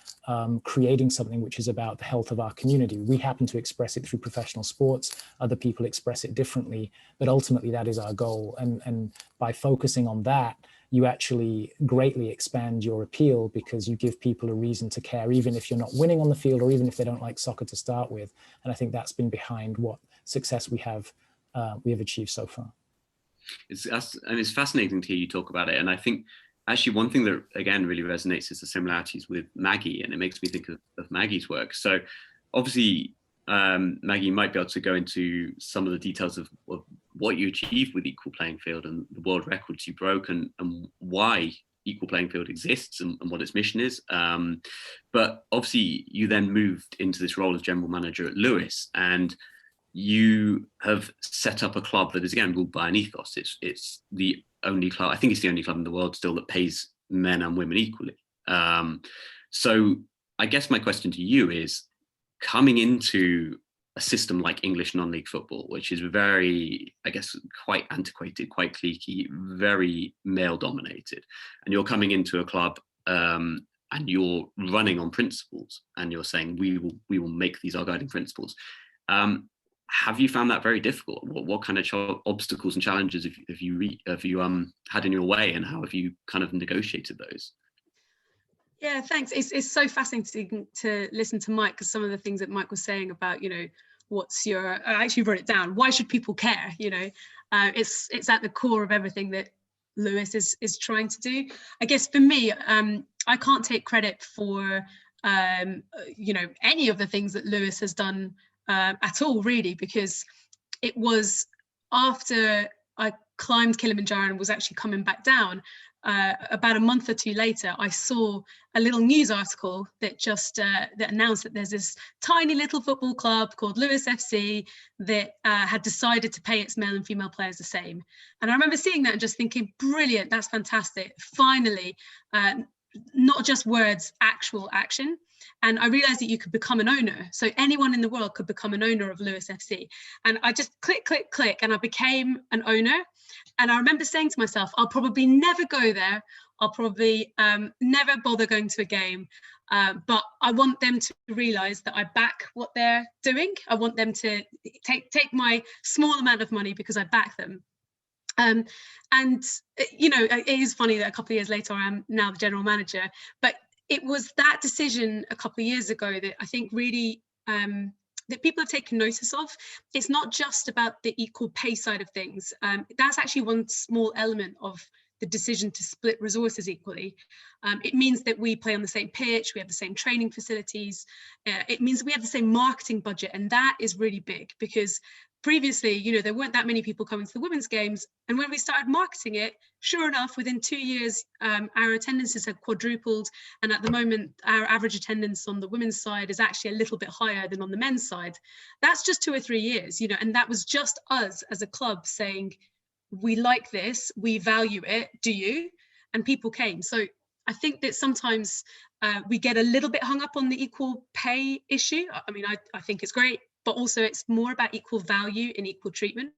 creating something which is about the health of our community. We happen to express it through professional sports. Other people express it differently, but ultimately that is our goal. And by focusing on that, you actually greatly expand your appeal, because you give people a reason to care, even if you're not winning on the field, or even if they don't like soccer to start with. And I think that's been behind what success we have achieved so far. It's fascinating to hear you talk about it. And I think actually one thing that, again, really resonates is the similarities with Maggie, and it makes me think of Maggie's work. So obviously, Maggie might be able to go into some of the details of what you achieved with Equal Playing Field and the world records you broke, and why Equal Playing Field exists and what its mission is. But obviously, you then moved into this role as general manager at Lewes, and you have set up a club that is, again, ruled by an ethos. It's the only club, I think it's the only club in the world still, that pays men and women equally. So I guess my question to you is, coming into a system like English non-league football, which is very, I guess, quite antiquated, quite cliquey, very male dominated, and you're coming into a club and you're running on principles, and you're saying, we will make these our guiding principles. Have you found that very difficult? What kind of obstacles and challenges have you had in your way, and how have you kind of negotiated those? Yeah, thanks. It's so fascinating to listen to Mike, because some of the things that Mike was saying about, you know, I actually wrote it down. Why should people care? You know, it's at the core of everything that Lewes is trying to do. I guess for me, I can't take credit for, you know, any of the things that Lewes has done at all, really, because it was after I climbed Kilimanjaro and was actually coming back down, about a month or two later, I saw a little news article that just that announced that there's this tiny little football club called Lewes FC that had decided to pay its male and female players the same. And I remember seeing that and just thinking, brilliant, that's fantastic. Finally, not just words, actual action. And I realized that you could become an owner. So anyone in the world could become an owner of Lewes FC. And I just click, and I became an owner. And I remember saying to myself, I'll probably never go there. I'll probably never bother going to a game. But I want them to realize that I back what they're doing. I want them to take my small amount of money because I back them. And, you know, it is funny that a couple of years later, I am now the general manager, but it was that decision a couple of years ago that I think really, that people have taken notice of. It's not just about the equal pay side of things. That's actually one small element of the decision to split resources equally. It means that we play on the same pitch, we have the same training facilities. It means we have the same marketing budget, and that is really big, because previously, you know, there weren't that many people coming to the women's games. And when we started marketing it, sure enough, within 2 years, our attendances had quadrupled. And at the moment, our average attendance on the women's side is actually a little bit higher than on the men's side. That's just 2 or 3 years, you know, and that was just us as a club saying, we like this, we value it, do you? And people came. So I think that sometimes we get a little bit hung up on the equal pay issue. I mean, I think it's great, but also it's more about equal value and equal treatment.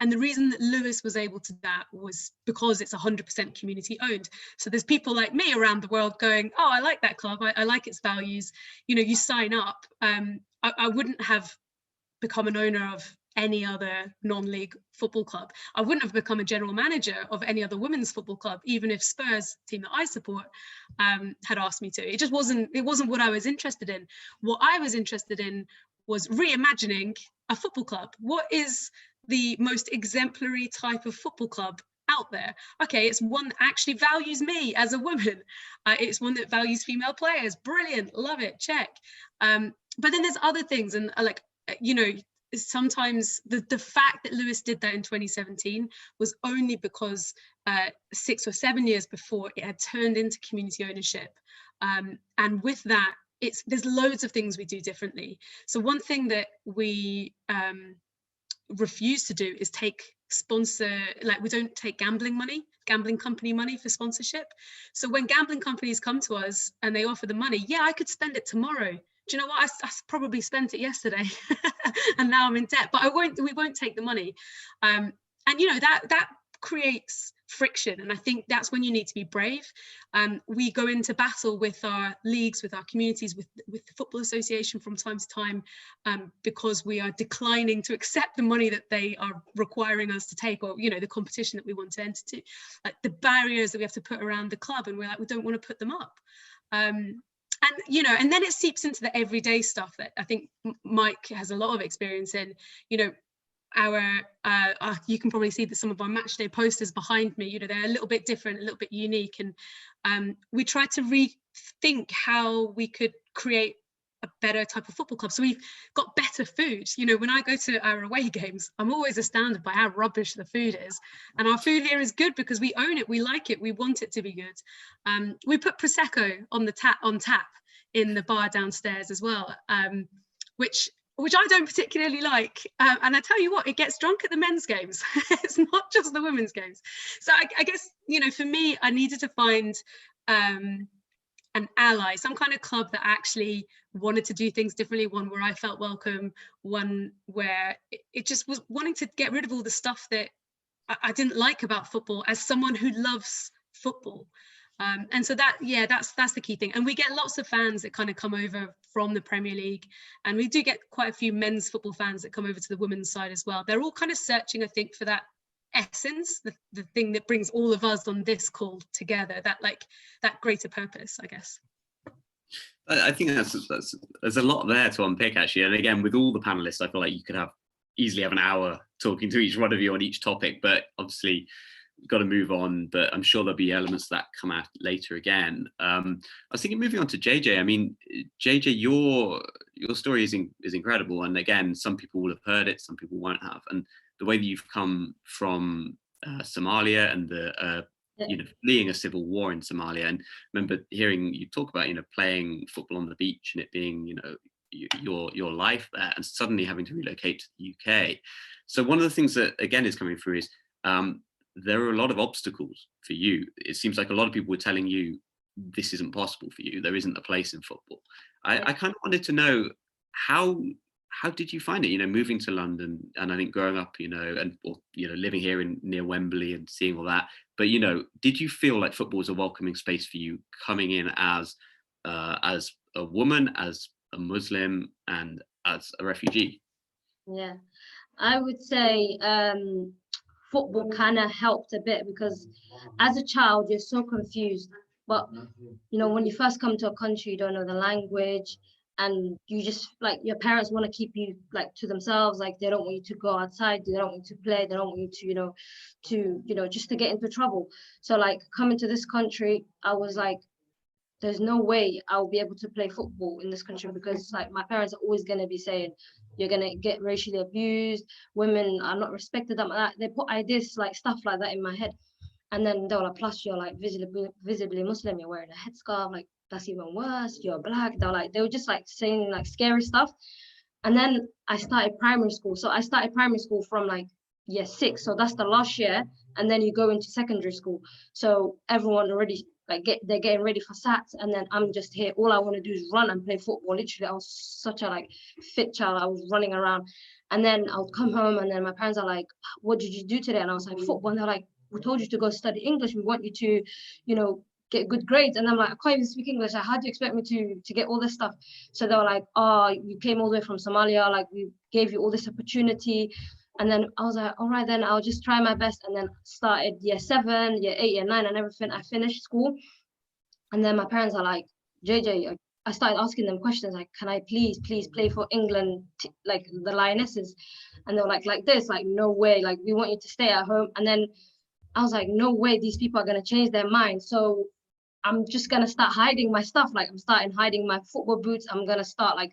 And the reason that Lewes was able to do that was because it's 100% community owned. So there's people like me around the world going, oh, I like that club, I like its values. You know, you sign up. I wouldn't have become an owner of any other non-league football club. I wouldn't have become a general manager of any other women's football club, even if Spurs, team that I support, had asked me to. It wasn't what I was interested in. What I was interested in was reimagining a football club. What is the most exemplary type of football club out there. Okay, it's one that actually values me as a woman. It's one that values female players. Brilliant, love it, check. But then there's other things, and like, you know, sometimes the fact that Lewes did that in 2017 was only because 6 or 7 years before it had turned into community ownership. And with that, there's loads of things we do differently. So one thing that we refuse to do is take we don't take gambling company money for sponsorship. So when gambling companies come to us and they offer the money, yeah, I could spend it tomorrow. Do you know what? I probably spent it yesterday and now I'm in debt, but we won't take the money. And you know, that creates friction. And I think that's when you need to be brave. We go into battle with our leagues, with our communities, with the Football Association from time to time, because we are declining to accept the money that they are requiring us to take, or, you know, the competition that we want to enter to, like the barriers that we have to put around the club, and we're like, we don't want to put them up. And, you know, and then it seeps into the everyday stuff that I think Mike has a lot of experience in. You know, you can probably see that some of our match day posters behind me, you know, they're a little bit different, a little bit unique. And we tried to rethink how we could create a better type of football club. So we've got better food. You know, when I go to our away games, I'm always astounded by how rubbish the food is. And our food here is good because we own it, we like it, we want it to be good. We put Prosecco on tap in the bar downstairs as well, which I don't particularly like. And I tell you what, it gets drunk at the men's games. It's not just the women's games. So I guess, you know, for me, I needed to find an ally, some kind of club that actually wanted to do things differently, one where I felt welcome, one where it just was wanting to get rid of all the stuff that I didn't like about football as someone who loves football. And so that's the key thing. And we get lots of fans that kind of come over from the Premier League, and we do get quite a few men's football fans that come over to the women's side as well. They're all kind of searching, I think, for that essence, the thing that brings all of us on this call together, that greater purpose, I guess. I think there's a lot there to unpick, actually. And again, with all the panelists, I feel like you could easily have an hour talking to each one of you on each topic, but obviously we've got to move on, but I'm sure there'll be elements that come out later again. I was thinking, moving on to JJ. I mean, JJ, your story is incredible. And again, some people will have heard it, some people won't have. And the way that you've come from Somalia and you know, fleeing a civil war in Somalia, and remember hearing you talk about, you know, playing football on the beach and it being, you know, your life there, and suddenly having to relocate to the UK. So one of the things that again is coming through is there are a lot of obstacles for you. It seems like a lot of people were telling you this isn't possible for you. There isn't a place in football. I kind of wanted to know how did you find it? You know, moving to London, and I think growing up, you know, and you know, living here near Wembley and seeing all that. But you know, did you feel like football was a welcoming space for you coming in as a woman, as a Muslim, and as a refugee? Yeah, I would say football kind of helped a bit, because as a child you're so confused, but you know, when you first come to a country, you don't know the language, and you just, like, your parents want to keep you like to themselves, like they don't want you to go outside, they don't want you to play, they don't want you to just to get into trouble. So like coming to this country, I was like, there's no way I'll be able to play football in this country, because like my parents are always going to be saying you're going to get racially abused, women are not respected, that they put ideas like stuff like that in my head. And then they were like, plus you're like visibly Muslim, you're wearing a headscarf, like that's even worse, you're black. They were just like saying like scary stuff. And then I started primary school. So I started primary school from like year 6, so that's the last year, and then you go into secondary school. So everyone already like they're getting ready for SATs, and then I'm just here. All I want to do is run and play football. Literally, I was such a like fit child. I was running around, and then I would come home, and then my parents are like, "What did you do today?" And I was like, "Football." And they're like, "We told you to go study English. We want you to, you know, get good grades." And I'm like, "I can't even speak English. Like, how do you expect me to get all this stuff?" So they were like, "Oh, you came all the way from Somalia. Like, we gave you all this opportunity." And then I was like, all right, then I'll just try my best. And then started year 7, year 8, year 9, and everything. I finished school. And then my parents are like, JJ, I started asking them questions like, can I please play for England, like the Lionesses? And they were like this, like, no way, like, we want you to stay at home. And then I was like, no way, these people are going to change their mind. So I'm just going to start hiding my stuff. Like I'm starting hiding my football boots. I'm going to start like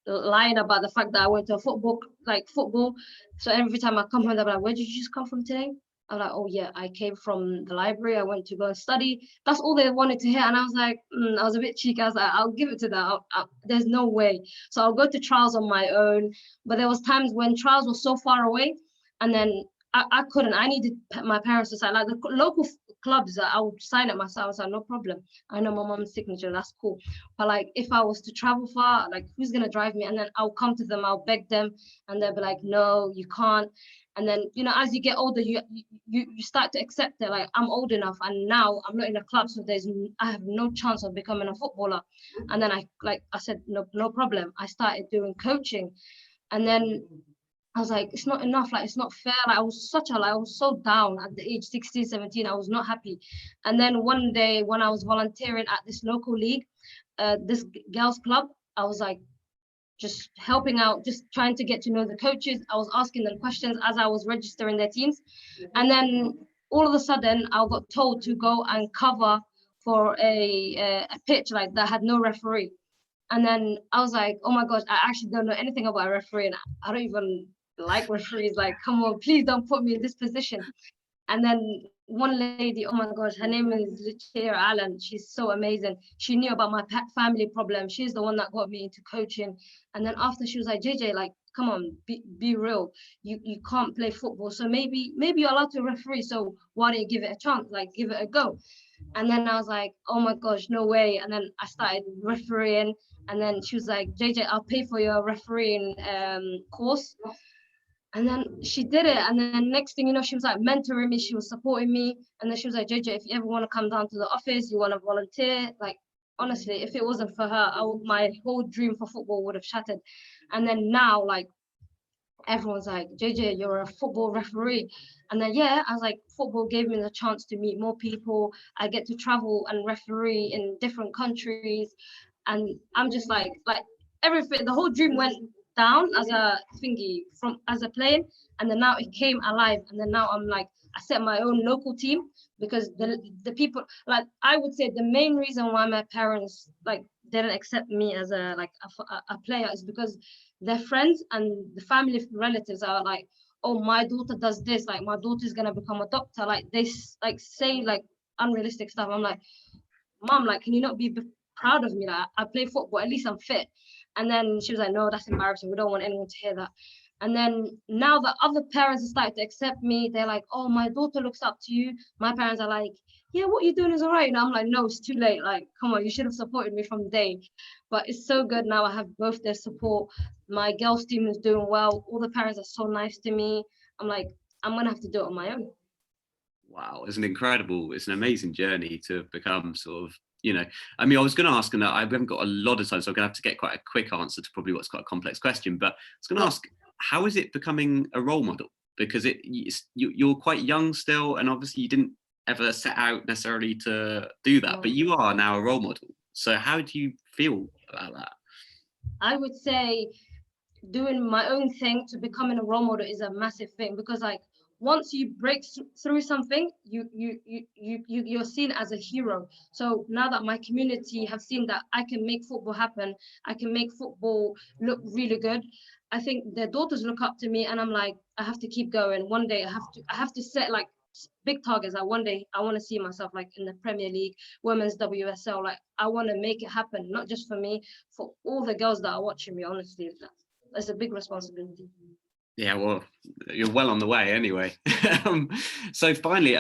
lying about the fact that I went to a football. So every time I come home, they're like, where did you just come from today? I'm like, oh yeah, I came from the library. I went to go and study. That's all they wanted to hear. And I was like, I was a bit cheeky. I was like, I'll give it to them. There's no way. So I'll go to trials on my own. But there was times when trials were so far away, and then I couldn't. I needed my parents to sign. Like the local clubs, I would sign it myself. I was like, no problem. I know my mom's signature. That's cool. But like, if I was to travel far, like who's gonna drive me? And then I'll come to them. I'll beg them, and they'll be like, no, you can't. And then, you know, as you get older, you start to accept it. Like I'm old enough, and now I'm not in a club, so I have no chance of becoming a footballer. And then I said, no problem. I started doing coaching, and then I was like, it's not enough. Like it's not fair. Like I was so down at the age 16, 17. I was not happy. And then one day when I was volunteering at this local league, this girls club, I was like, just helping out, just trying to get to know the coaches. I was asking them questions as I was registering their teams. And then all of a sudden I got told to go and cover for a pitch like that had no referee. And then I was like, oh my gosh, I actually don't know anything about a referee, and I don't even like referees. Like, come on, please don't put me in this position. And then one lady, oh my gosh, her name is Lucia Allen. She's so amazing. She knew about my family problem. She's the one that got me into coaching. And then after, she was like, JJ, like, come on, be real. You can't play football. So maybe you're allowed to referee. So why don't you give it a chance? Like, give it a go. And then I was like, oh my gosh, no way. And then I started refereeing. And then she was like, JJ, I'll pay for your refereeing course. And then she did it. And then next thing you know, she was like mentoring me. She was supporting me. And then she was like, JJ, if you ever want to come down to the office, you want to volunteer, like, honestly, if it wasn't for her, my whole dream for football would have shattered. And then now, like, everyone's like, JJ, you're a football referee. And then, yeah, I was like, football gave me the chance to meet more people. I get to travel and referee in different countries. And I'm just like everything, the whole dream went down as a thingy as a plane, and then now it came alive. And then now I'm like, I set my own local team, because the people, like, I would say the main reason why my parents like didn't accept me as a player is because their friends and the family relatives are like, oh, my daughter does this, like my daughter's gonna become a doctor, like they like say like unrealistic stuff. I'm like, mom, like, can you not be proud of me? Like, I play football, at least I'm fit. And then she was like, no, that's embarrassing. We don't want anyone to hear that. And then now that other parents have started to accept me, they're like, oh, my daughter looks up to you. My parents are like, yeah, what you're doing is all right. And I'm like, no, it's too late. Like, come on, you should have supported me from the day. But it's so good now. I have both their support. My girls team is doing well. All the parents are so nice to me. I'm like, I'm going to have to do it on my own. Wow, it's an amazing journey to become sort of, you know, I mean, I was going to ask, and I haven't got a lot of time, so I'm going to have to get quite a quick answer to probably what's quite a complex question. But I was going to ask, how is it becoming a role model? Because you're quite young still, and obviously you didn't ever set out necessarily to do that, but you are now a role model. So how do you feel about that? I would say doing my own thing to becoming a role model is a massive thing, because like once you break through something, you're seen as a hero. So now that my community have seen that I can make football happen, I can make football look really good, I think their daughters look up to me, and I'm like, I have to keep going. One day I have to set like big targets. Like one day I want to see myself like in the Premier League, women's WSL. Like I want to make it happen, not just for me, for all the girls that are watching me. Honestly, that's a big responsibility. Yeah, well, you're well on the way anyway. So finally,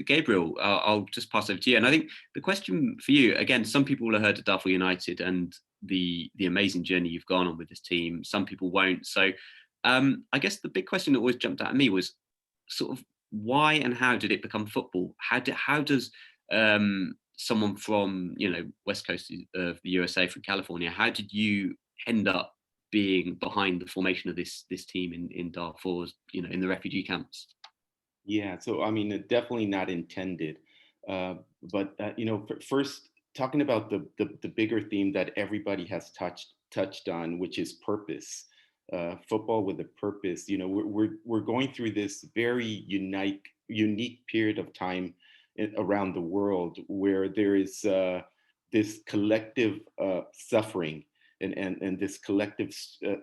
Gabriel, I'll just pass over to you. And I think the question for you, again, some people will have heard of Darfur United and the amazing journey you've gone on with this team. Some people won't. So I guess the big question that always jumped out at me was sort of why and how did it become football? How does someone from, you know, West Coast of the USA, from California, how did you end up being behind the formation of this team in Darfur, you know, in the refugee camps? Yeah, so I mean, definitely not intended, but you know, first talking about the bigger theme that everybody has touched on, which is purpose. Football with a purpose. You know, we're going through this very unique unique period of time around the world where there is this collective suffering and this collective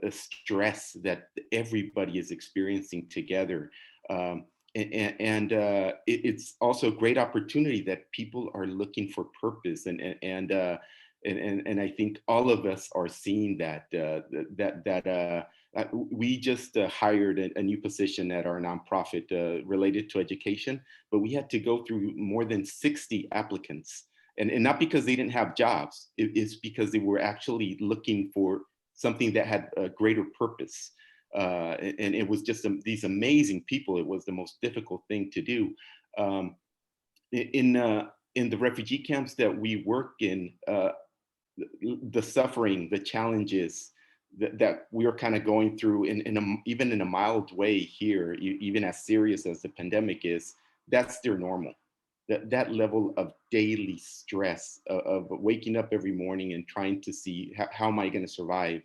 stress that everybody is experiencing together. It's also a great opportunity that people are looking for purpose, and I think all of us are seeing that. We just hired a new position at our nonprofit related to education, but we had to go through more than 60 applicants, and not because they didn't have jobs. It's because they were actually looking for something that had a greater purpose. And it was just these amazing people. It was the most difficult thing to do. In the refugee camps that we work in, the suffering, the challenges that we are kind of going through even in a mild way here, even as serious as the pandemic is, that's their normal. That level of daily stress of waking up every morning and trying to see how am I going to survive,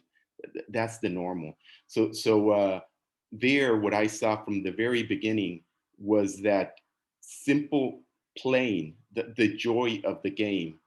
that's the normal. So there, what I saw from the very beginning was that simple playing, the joy of the game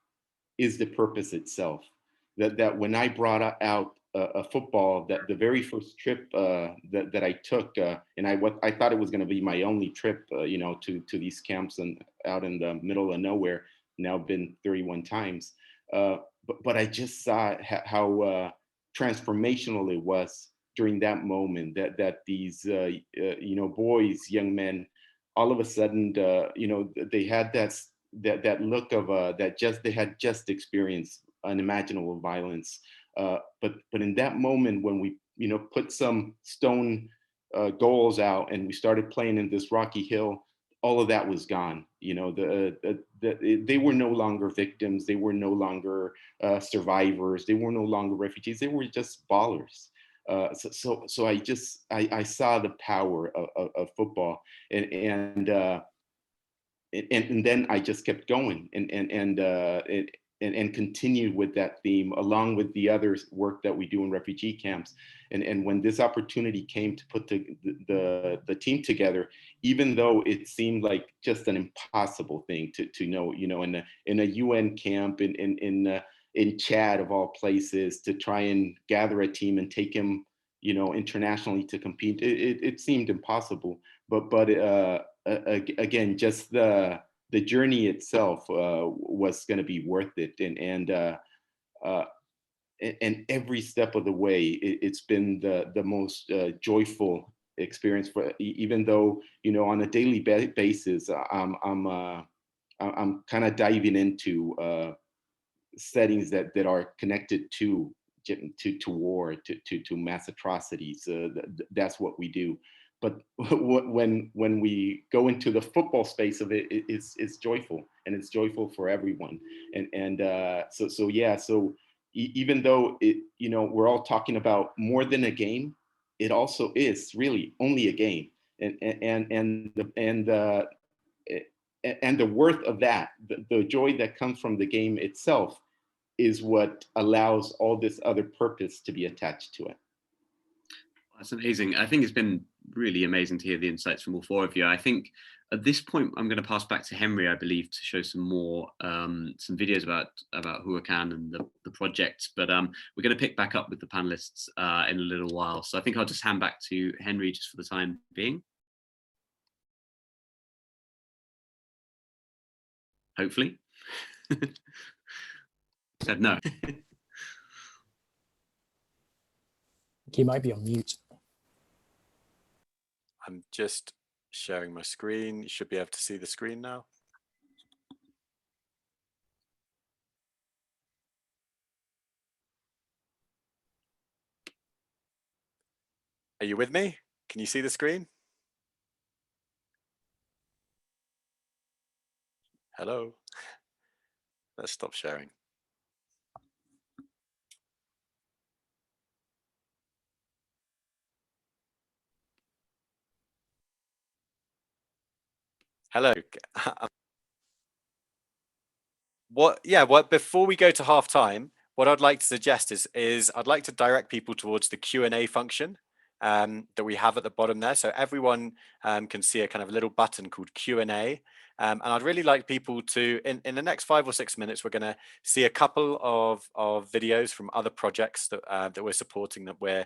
is the purpose itself. That when I brought out a football, that the very first trip that I took, and I thought it was going to be my only trip, to these camps and out in the middle of nowhere. Now been 31 times, but I just saw how transformational it was during that moment. That these boys, young men, all of a sudden, they had that look of they had just experienced unimaginable violence. But in that moment, when we put some stone goals out and we started playing in this rocky hill, all of that was gone. They were no longer victims. They were no longer survivors. They were no longer refugees. They were just ballers. So I saw the power of football, and then I just kept going and continued with that theme along with the other work that we do in refugee camps. And when this opportunity came to put the team together, even though it seemed like just an impossible thing to know, in a UN camp in Chad of all places, to try and gather a team and take him, internationally to compete, it seemed impossible. But again, just the journey itself was going to be worth it, and every step of the way, it's been the most joyful experience. For even though on a daily basis, I'm kind of diving into settings that are connected to war, to mass atrocities. That's what we do. But when we go into the football space of it, it's joyful, and it's joyful for everyone. So even though we're all talking about more than a game, it also is really only a game, and the worth of that, the joy that comes from the game itself, is what allows all this other purpose to be attached to it. That's amazing. I think it's been really amazing to hear the insights from all four of you. I think at this point, I'm going to pass back to Henry, I believe, to show some more, some videos about Huracan and the project. But we're going to pick back up with the panelists in a little while. So I think I'll just hand back to Henry just for the time being. Hopefully. Said no. He might be on mute. I'm just sharing my screen. You should be able to see the screen now. Are you with me? Can you see the screen? Hello? Let's stop sharing. Hello. What before we go to halftime, what I'd like to suggest is I'd like to direct people towards the Q&A function that we have at the bottom there. So everyone can see a kind of little button called Q&A. And I'd really like people to, in the next 5 or 6 minutes, we're going to see a couple of videos from other projects that we're supporting, that we're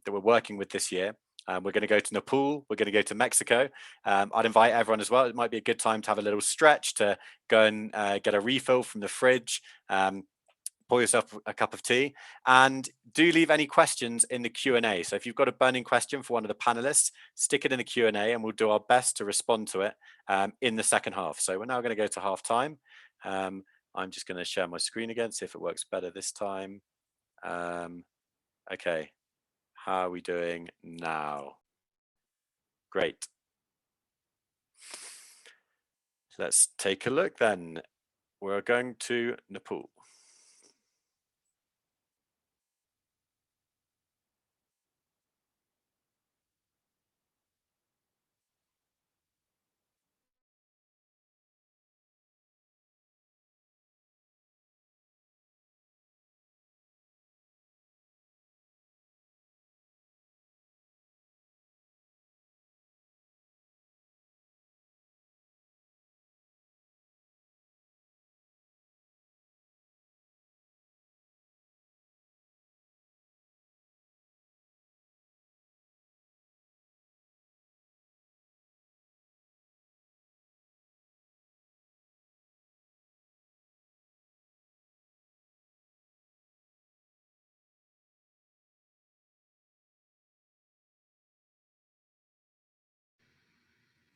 working with this year. We're going to go to Nepal, we're going to go to Mexico. I'd invite everyone as well. It might be a good time to have a little stretch, to go and get a refill from the fridge, pour yourself a cup of tea, and do leave any questions in the Q&A. So if you've got a burning question for one of the panelists, stick it in the Q&A and we'll do our best to respond to it in the second half. So we're now going to go to half time. I'm just going to share my screen again, see if it works better this time. Okay, how are we doing now? Great. Let's take a look then. We're going to Nepal.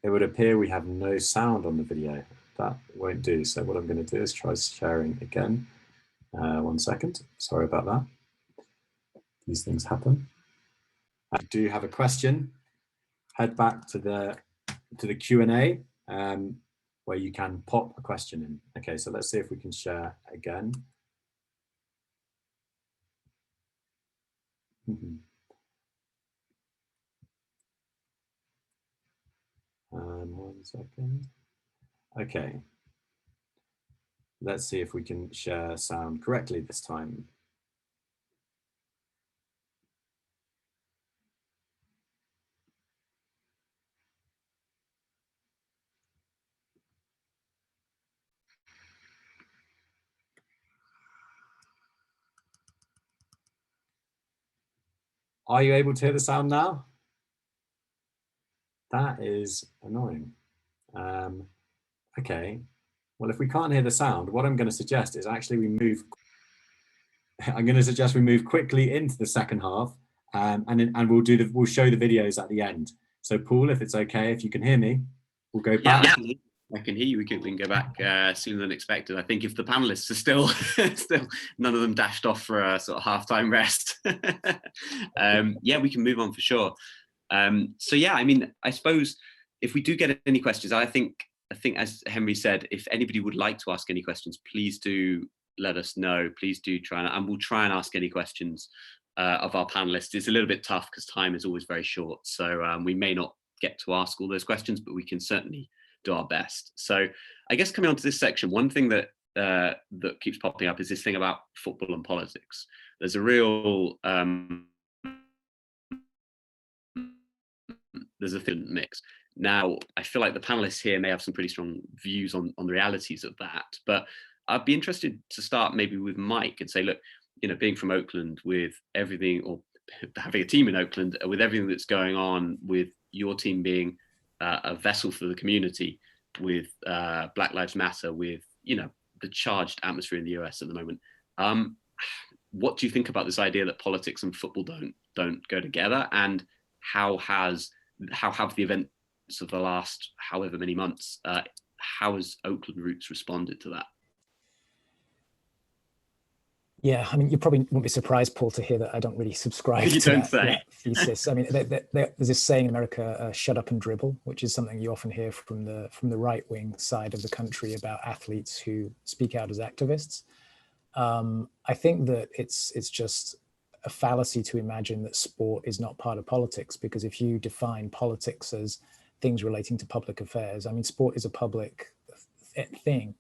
It would appear we have no sound on the video. That won't do. So what I'm going to do is try sharing again. 1 second. Sorry about that. These things happen. I do have a question. Head back to the Q&A where you can pop a question in. Okay, so let's see if we can share again. And 1 second. Okay. Let's see if we can share sound correctly this time. Are you able to hear the sound now? That is annoying. Okay, well, if we can't hear the sound, what I'm going to suggest is actually we move. I'm going to suggest we move quickly into the second half, and we'll show the videos at the end. So, Paul, if it's okay, if you can hear me, we'll go back. Yeah, I can hear you. We can go back sooner than expected. I think if the panelists are still none of them dashed off for a sort of halftime rest. Yeah, we can move on for sure. So yeah, I mean, I suppose if we do get any questions, I think as Henry said, if anybody would like to ask any questions, please do let us know. Please do try, and we'll try and ask any questions of our panelists. It's a little bit tough because time is always very short, so we may not get to ask all those questions, but we can certainly do our best. So I guess coming on to this section, one thing that that keeps popping up is this thing about football and politics. There's a real there's a thin mix. Now, I feel like the panelists here may have some pretty strong views on the realities of that, but I'd be interested to start maybe with Mike and say, look, you know, being from Oakland with everything, or having a team in Oakland with everything that's going on, with your team being a vessel for the community, with Black Lives Matter, with, you know, the charged atmosphere in the US at the moment. What do you think about this idea that politics and football don't go together, and how have the events of the last however many months, how has Oakland Roots responded to that? Yeah, I mean, you probably won't be surprised, Paul, to hear that I don't really subscribe to that thesis. I mean, there's this saying in America, shut up and dribble, which is something you often hear from the right-wing side of the country about athletes who speak out as activists. I think that it's just a fallacy to imagine that sport is not part of politics, because if you define politics as things relating to public affairs, I mean, sport is a public thing.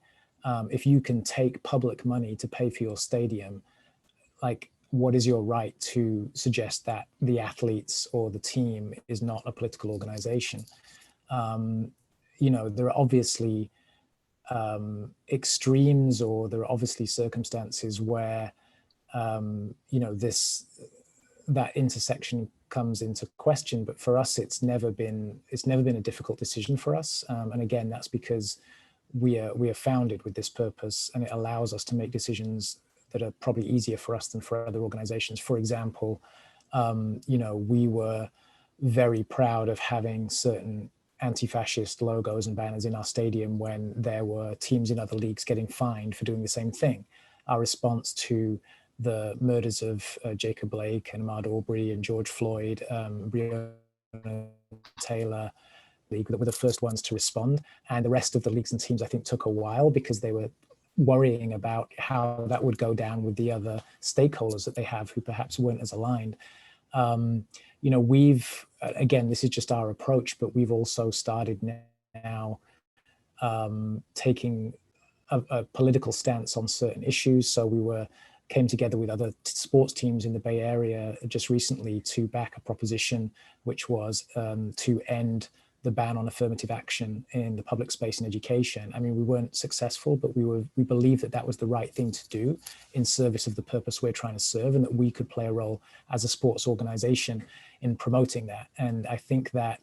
If you can take public money to pay for your stadium, like, what is your right to suggest that the athletes or the team is not a political organization? You know, there are obviously extremes, or there are obviously circumstances where, you know, that intersection comes into question. But for us, it's never been a difficult decision for us. And again, that's because we are founded with this purpose, and it allows us to make decisions that are probably easier for us than for other organizations. For example, you know, we were very proud of having certain anti-fascist logos and banners in our stadium when there were teams in other leagues getting fined for doing the same thing. Our response to the murders of Jacob Blake and Ahmaud Arbery and George Floyd, Breonna Taylor, league that were the first ones to respond, and the rest of the leagues and teams, I think, took a while because they were worrying about how that would go down with the other stakeholders that they have who perhaps weren't as aligned. You know, we've, again, this is just our approach, but we've also started now taking a political stance on certain issues. So we came together with other sports teams in the Bay Area just recently to back a proposition which was to end the ban on affirmative action in the public space and education. I mean, we weren't successful, but we believed that that was the right thing to do in service of the purpose we're trying to serve, and that we could play a role as a sports organization in promoting that. And I think that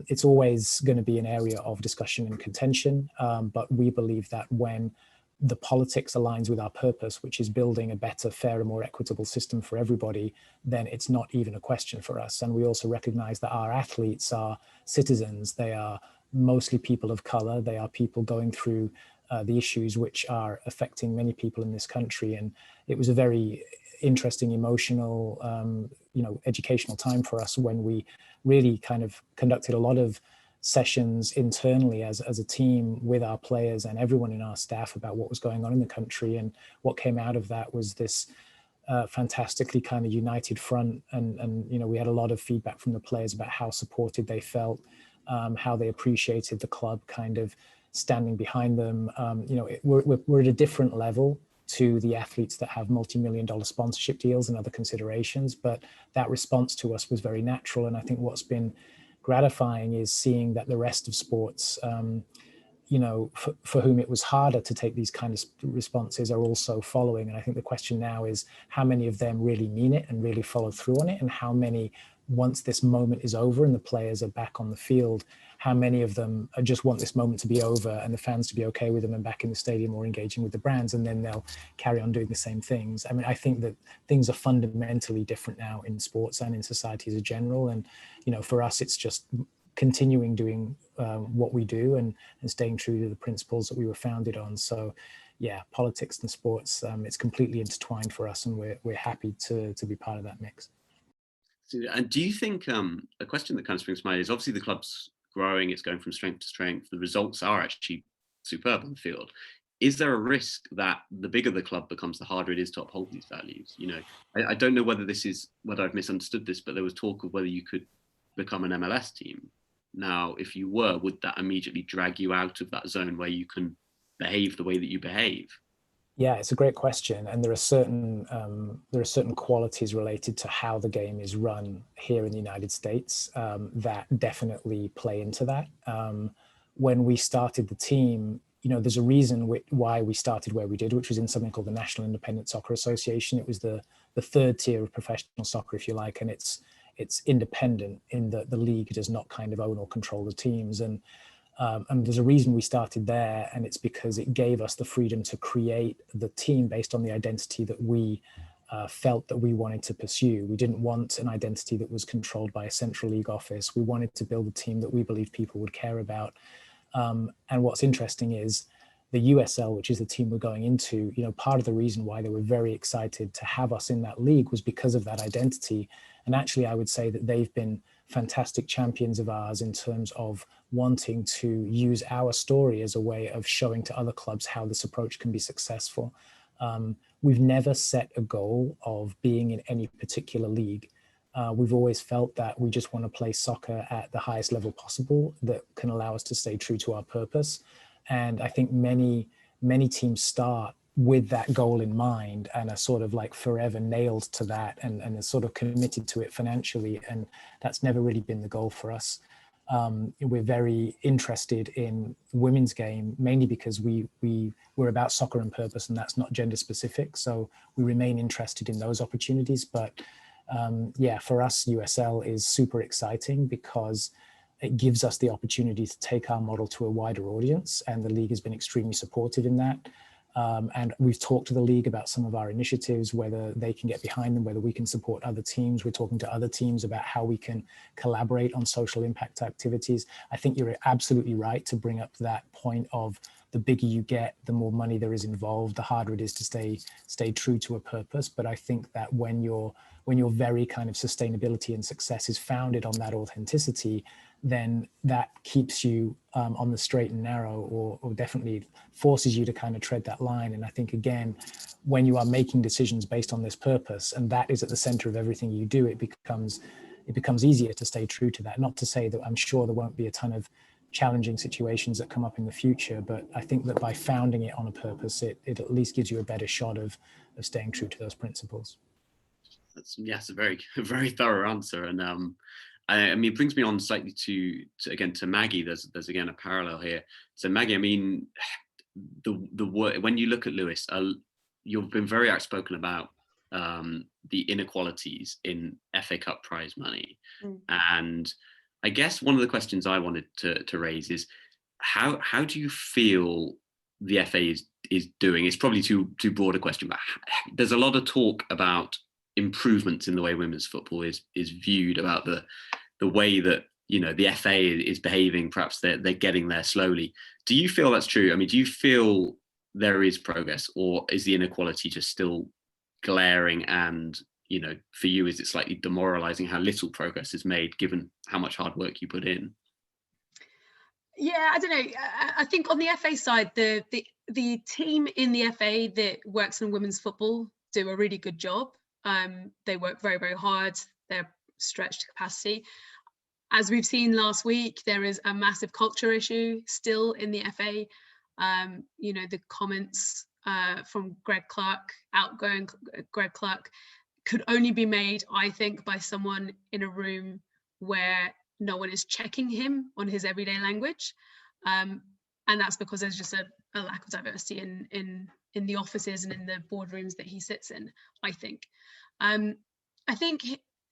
it's always going to be an area of discussion and contention, but we believe that when the politics aligns with our purpose, which is building a better, fairer, more equitable system for everybody, then it's not even a question for us. And we also recognize that our athletes are citizens. They are mostly people of color. They are people going through the issues which are affecting many people in this country. And it was a very interesting, emotional, you know, educational time for us when we really kind of conducted a lot of sessions internally as a team with our players and everyone in our staff about what was going on in the country. And what came out of that was this fantastically kind of united front. And you know, we had a lot of feedback from the players about how supported they felt, how they appreciated the club kind of standing behind them. You know, we're at a different level to the athletes that have multi-million-dollar sponsorship deals and other considerations, but that response to us was very natural. And I think what's been gratifying is seeing that the rest of sports, you know, for whom it was harder to take these kind of responses, are also following. And I think the question now is how many of them really mean it and really follow through on it, and how many, once this moment is over and the players are back on the field, how many of them just want this moment to be over and the fans to be okay with them and back in the stadium or engaging with the brands, and then they'll carry on doing the same things. I mean, I think that things are fundamentally different now in sports and in society as a general. And, you know, for us, it's just continuing doing what we do and staying true to the principles that we were founded on. So yeah, politics and sports, it's completely intertwined for us, and we're happy to be part of that mix. And do you think, a question that kind of springs to mind is, obviously the club's growing, it's going from strength to strength, the results are actually superb on the field. Is there a risk that the bigger the club becomes, the harder it is to uphold these values? You know, I don't know whether I've misunderstood this, but there was talk of whether you could become an MLS team. Now, if you were, would that immediately drag you out of that zone where you can behave the way that you behave? Yeah, it's a great question, and there are certain qualities related to how the game is run here in the United States that definitely play into that. When we started the team, you know, there's a reason why we started where we did, which was in something called the National Independent Soccer Association. It was the third tier of professional soccer, if you like, and it's independent in that the league does not kind of own or control the teams. And there's a reason we started there, and it's because it gave us the freedom to create the team based on the identity that we felt that we wanted to pursue. We didn't want an identity that was controlled by a central league office. We wanted to build a team that we believed people would care about. And what's interesting is the USL, which is the team we're going into, you know, part of the reason why they were very excited to have us in that league was because of that identity. And actually, I would say that they've been fantastic champions of ours in terms of wanting to use our story as a way of showing to other clubs how this approach can be successful. We've never set a goal of being in any particular league. We've always felt that we just want to play soccer at the highest level possible that can allow us to stay true to our purpose. And I think many teams start with that goal in mind and are sort of like forever nailed to that and are sort of committed to it financially. And that's never really been the goal for us. We're very interested in women's game, mainly because we're about soccer and purpose, and that's not gender specific. So we remain interested in those opportunities. But yeah, for us, USL is super exciting because it gives us the opportunity to take our model to a wider audience, and the league has been extremely supportive in that. And we've talked to the league about some of our initiatives, whether they can get behind them, whether we can support other teams. We're talking to other teams about how we can collaborate on social impact activities. I think you're absolutely right to bring up that point of the bigger you get, the more money there is involved, the harder it is to stay true to a purpose. But I think that when your very kind of sustainability and success is founded on that authenticity, then that keeps you on the straight and narrow, or definitely forces you to kind of tread that line. And I think, again, when you are making decisions based on this purpose, and that is at the center of everything you do, it becomes easier to stay true to that. Not to say that I'm sure there won't be a ton of challenging situations that come up in the future, but I think that by founding it on a purpose, it at least gives you a better shot of staying true to those principles. That's, yes, a very thorough answer. And I mean, it brings me on slightly to again to Maggie. There's again a parallel here. So Maggie, I mean, when you look at Lewes, you've been very outspoken about the inequalities in FA Cup prize money, and I guess one of the questions I wanted to raise is how do you feel the FA is doing? It's probably too broad a question, but there's a lot of talk about improvements in the way women's football is viewed, about the way that, you know, the FA is behaving. Perhaps they're getting there slowly. Do you feel that's true? I mean, do you feel there is progress, or is the inequality just still glaring? And, you know, for you, is it slightly demoralizing how little progress is made given how much hard work you put in? Yeah, I don't know. I think on the FA side, the team in the FA that works in women's football do a really good job. They work very, very hard. They're stretched to capacity. As we've seen last week, there is a massive culture issue still in the FA. You know, the comments from outgoing Greg Clark, could only be made, I think, by someone in a room where no one is checking him on his everyday language. And that's because there's just a lack of diversity in the offices and in the boardrooms that he sits in, I think. I think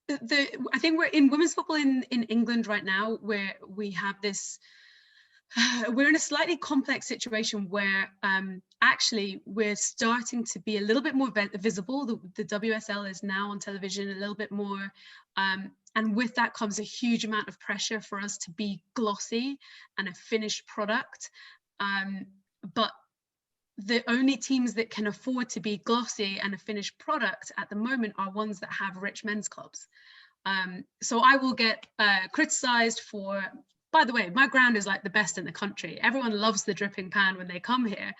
we're in women's football in England right now, where we have this, we're in a slightly complex situation where actually we're starting to be a little bit more visible. The WSL is now on television a little bit more. And with that comes a huge amount of pressure for us to be glossy and a finished product. But the only teams that can afford to be glossy and a finished product at the moment are ones that have rich men's clubs. So I will get criticized for, by the way, my ground is like the best in the country. Everyone loves the dripping pan when they come here.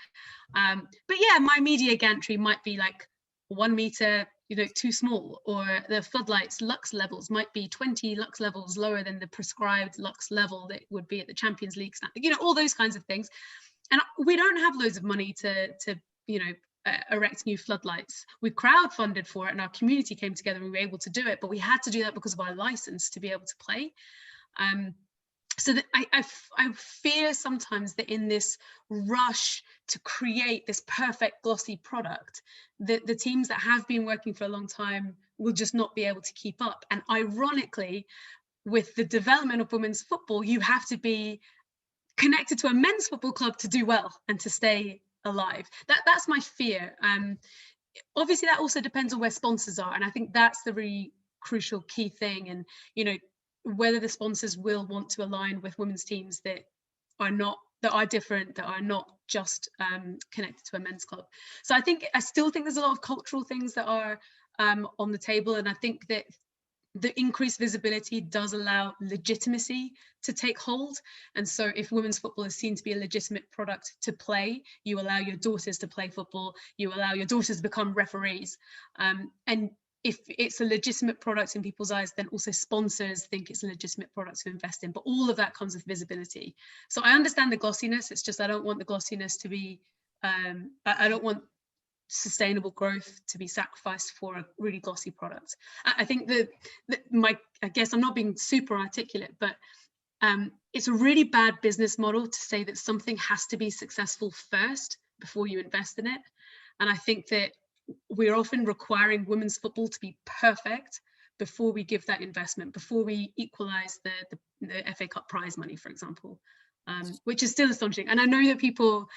But yeah, my media gantry might be like 1 meter, you know, too small, or the floodlights lux levels might be 20 lux levels lower than the prescribed lux level that would be at the Champions League standard, you know, all those kinds of things. And we don't have loads of money to you know, erect new floodlights. We crowdfunded for it, and our community came together and we were able to do it, but we had to do that because of our license to be able to play. So that I fear sometimes that in this rush to create this perfect glossy product, that the teams that have been working for a long time will just not be able to keep up. And ironically, with the development of women's football, you have to be connected to a men's football club to do well and to stay alive. That's my fear. Obviously, that also depends on where sponsors are, and I think that's the really crucial key thing. And, you know, whether the sponsors will want to align with women's teams that are different, that are not just connected to a men's club. So I still think there's a lot of cultural things that are on the table, and I think that the increased visibility does allow legitimacy to take hold. And so if women's football is seen to be a legitimate product to play, you allow your daughters to play football, you allow your daughters to become referees. And if it's a legitimate product in people's eyes, then also sponsors think it's a legitimate product to invest in. But all of that comes with visibility. So I understand the glossiness. It's just I don't want the glossiness to be, I don't want sustainable growth to be sacrificed for a really glossy product. I think that I guess I'm not being super articulate, but it's a really bad business model to say that something has to be successful first before you invest in it. And I think that we're often requiring women's football to be perfect before we give that investment, before we equalize the FA Cup prize money, for example, which is still astonishing. And I know that people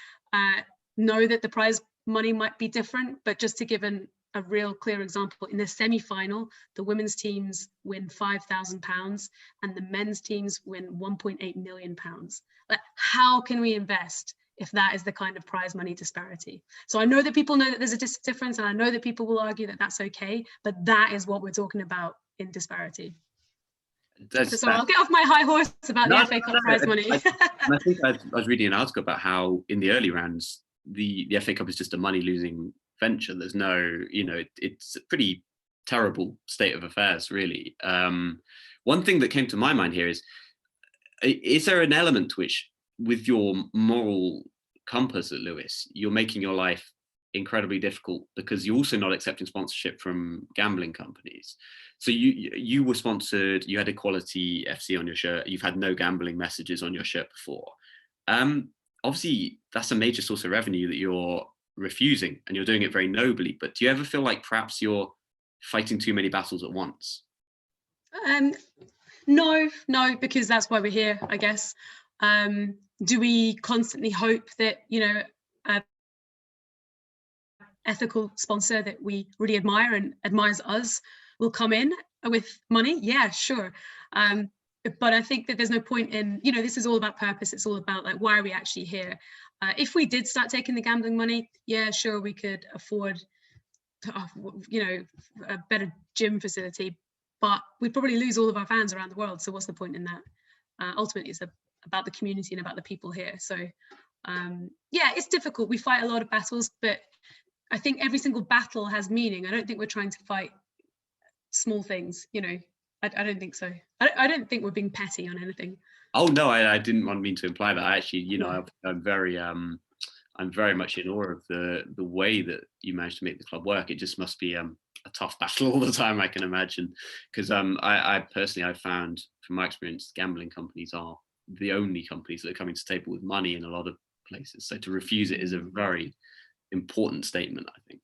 know that the prize money might be different, but just to give a real clear example, in the semi-final, the women's teams win £5,000 and the men's teams win £1.8 million. Like, how can we invest if that is the kind of prize money disparity? So I know that people know that there's a difference, and I know that people will argue that that's okay, but that is what we're talking about in disparity. So I'll get off my high horse about the FA Cup prize money. I think I was reading an article about how in the early rounds, the FA Cup is just a money-losing venture. There's no, it's a pretty terrible state of affairs, really. One thing that came to my mind here is there an element which, with your moral compass at Lewes, you're making your life incredibly difficult because you're also not accepting sponsorship from gambling companies. So you were sponsored, you had Equality FC on your shirt, you've had no gambling messages on your shirt before. Obviously, that's a major source of revenue that you're refusing, and you're doing it very nobly. But do you ever feel like perhaps you're fighting too many battles at once? No, because that's why we're here, I guess. Do we constantly hope that, an ethical sponsor that we really admire and admires us will come in with money? Yeah, sure. But I think that there's no point in, this is all about purpose. It's all about, like, why are we actually here? If we did start taking the gambling money, yeah, sure, we could afford, a better gym facility, but we'd probably lose all of our fans around the world. So what's the point in that? Ultimately, it's about the community and about the people here. So yeah, it's difficult. We fight a lot of battles, but I think every single battle has meaning. I don't think we're trying to fight small things, I don't think so. I don't think we're being petty on anything. Oh no, I didn't mean to imply that. Actually, I'm very much in awe of the way that you managed to make the club work. It just must be a tough battle all the time, I can imagine. Because I personally, I've found from my experience, gambling companies are the only companies that are coming to the table with money in a lot of places. So to refuse it is a very important statement, I think.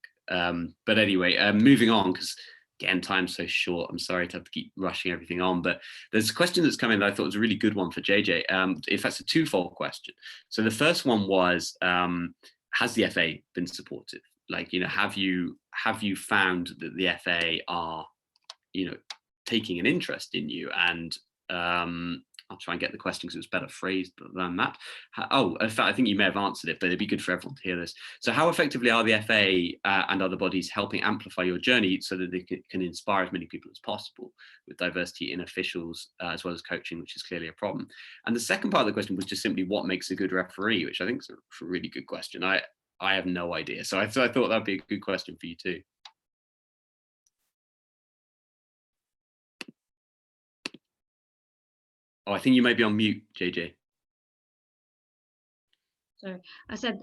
But anyway, moving on, because again, time's so short. I'm sorry to have to keep rushing everything on, but there's a question that's come in that I thought was a really good one for JJ. In fact, it's a twofold question. So the first one was, has the FA been supportive? Like, have you found that the FA are, taking an interest in you? And I'll try and get the question because it was better phrased than that. In fact, I think you may have answered it, but it'd be good for everyone to hear this. So how effectively are the FA and other bodies helping amplify your journey so that they can inspire as many people as possible with diversity in officials as well as coaching, which is clearly a problem? And the second part of the question was just simply what makes a good referee, which I think is a really good question. I have no idea. So I thought that'd be a good question for you too. Oh, I think you may be on mute, JJ. Sorry, I said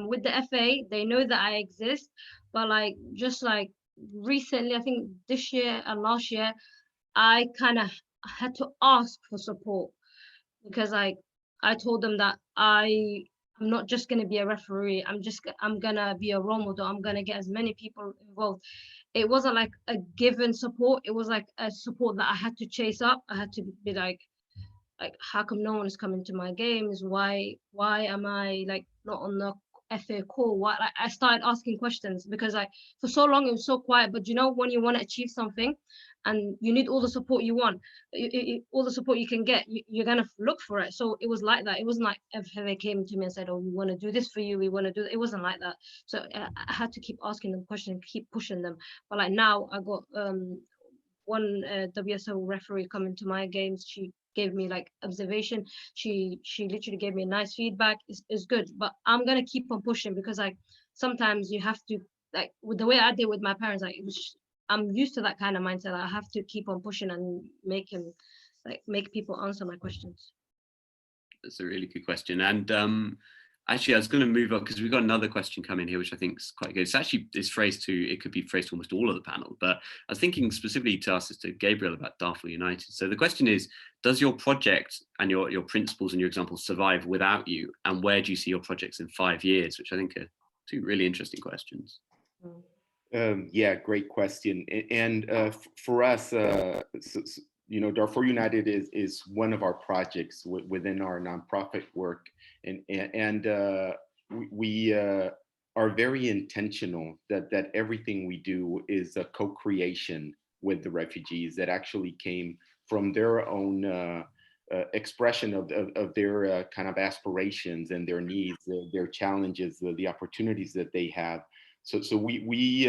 with the FA, they know that I exist, but just recently, I think this year and last year, I kind of had to ask for support because I told them that I'm not just going to be a referee. I'm going to be a role model. I'm going to get as many people involved. It wasn't like a given support. It was like a support that I had to chase up. I had to be like, how come no one is coming to my games? Why am I not on the FA call? Why? I started asking questions because for so long it was so quiet. But when you want to achieve something, and you need all the support you want, all the support you can get, you're gonna look for it. So it was like that. It wasn't like FA came to me and said, "Oh, we want to do this for you. We want to do." It wasn't like that. So I had to keep asking them questions, keep pushing them. But now I got one WSL referee coming to my games. She gave me observation. She literally gave me a nice feedback. It's good, but I'm gonna keep on pushing because sometimes you have to with the way I did with my parents. I'm used to that kind of mindset. I have to keep on pushing and make people answer my questions. That's a really good question. And Actually, I was going to move on because we've got another question coming here, which I think is quite good. It could be phrased to almost all of the panel, but I was thinking specifically to ask this to Gabriel about Darfur United. So the question is, does your project and your principles and your examples survive without you? And where do you see your projects in 5 years? Which I think are two really interesting questions. Yeah, great question. And for us, Darfur United is one of our projects within our nonprofit work, and we are very intentional that everything we do is a co-creation with the refugees that actually came from their own expression of their kind of aspirations and their needs, their challenges, the opportunities that they have. So we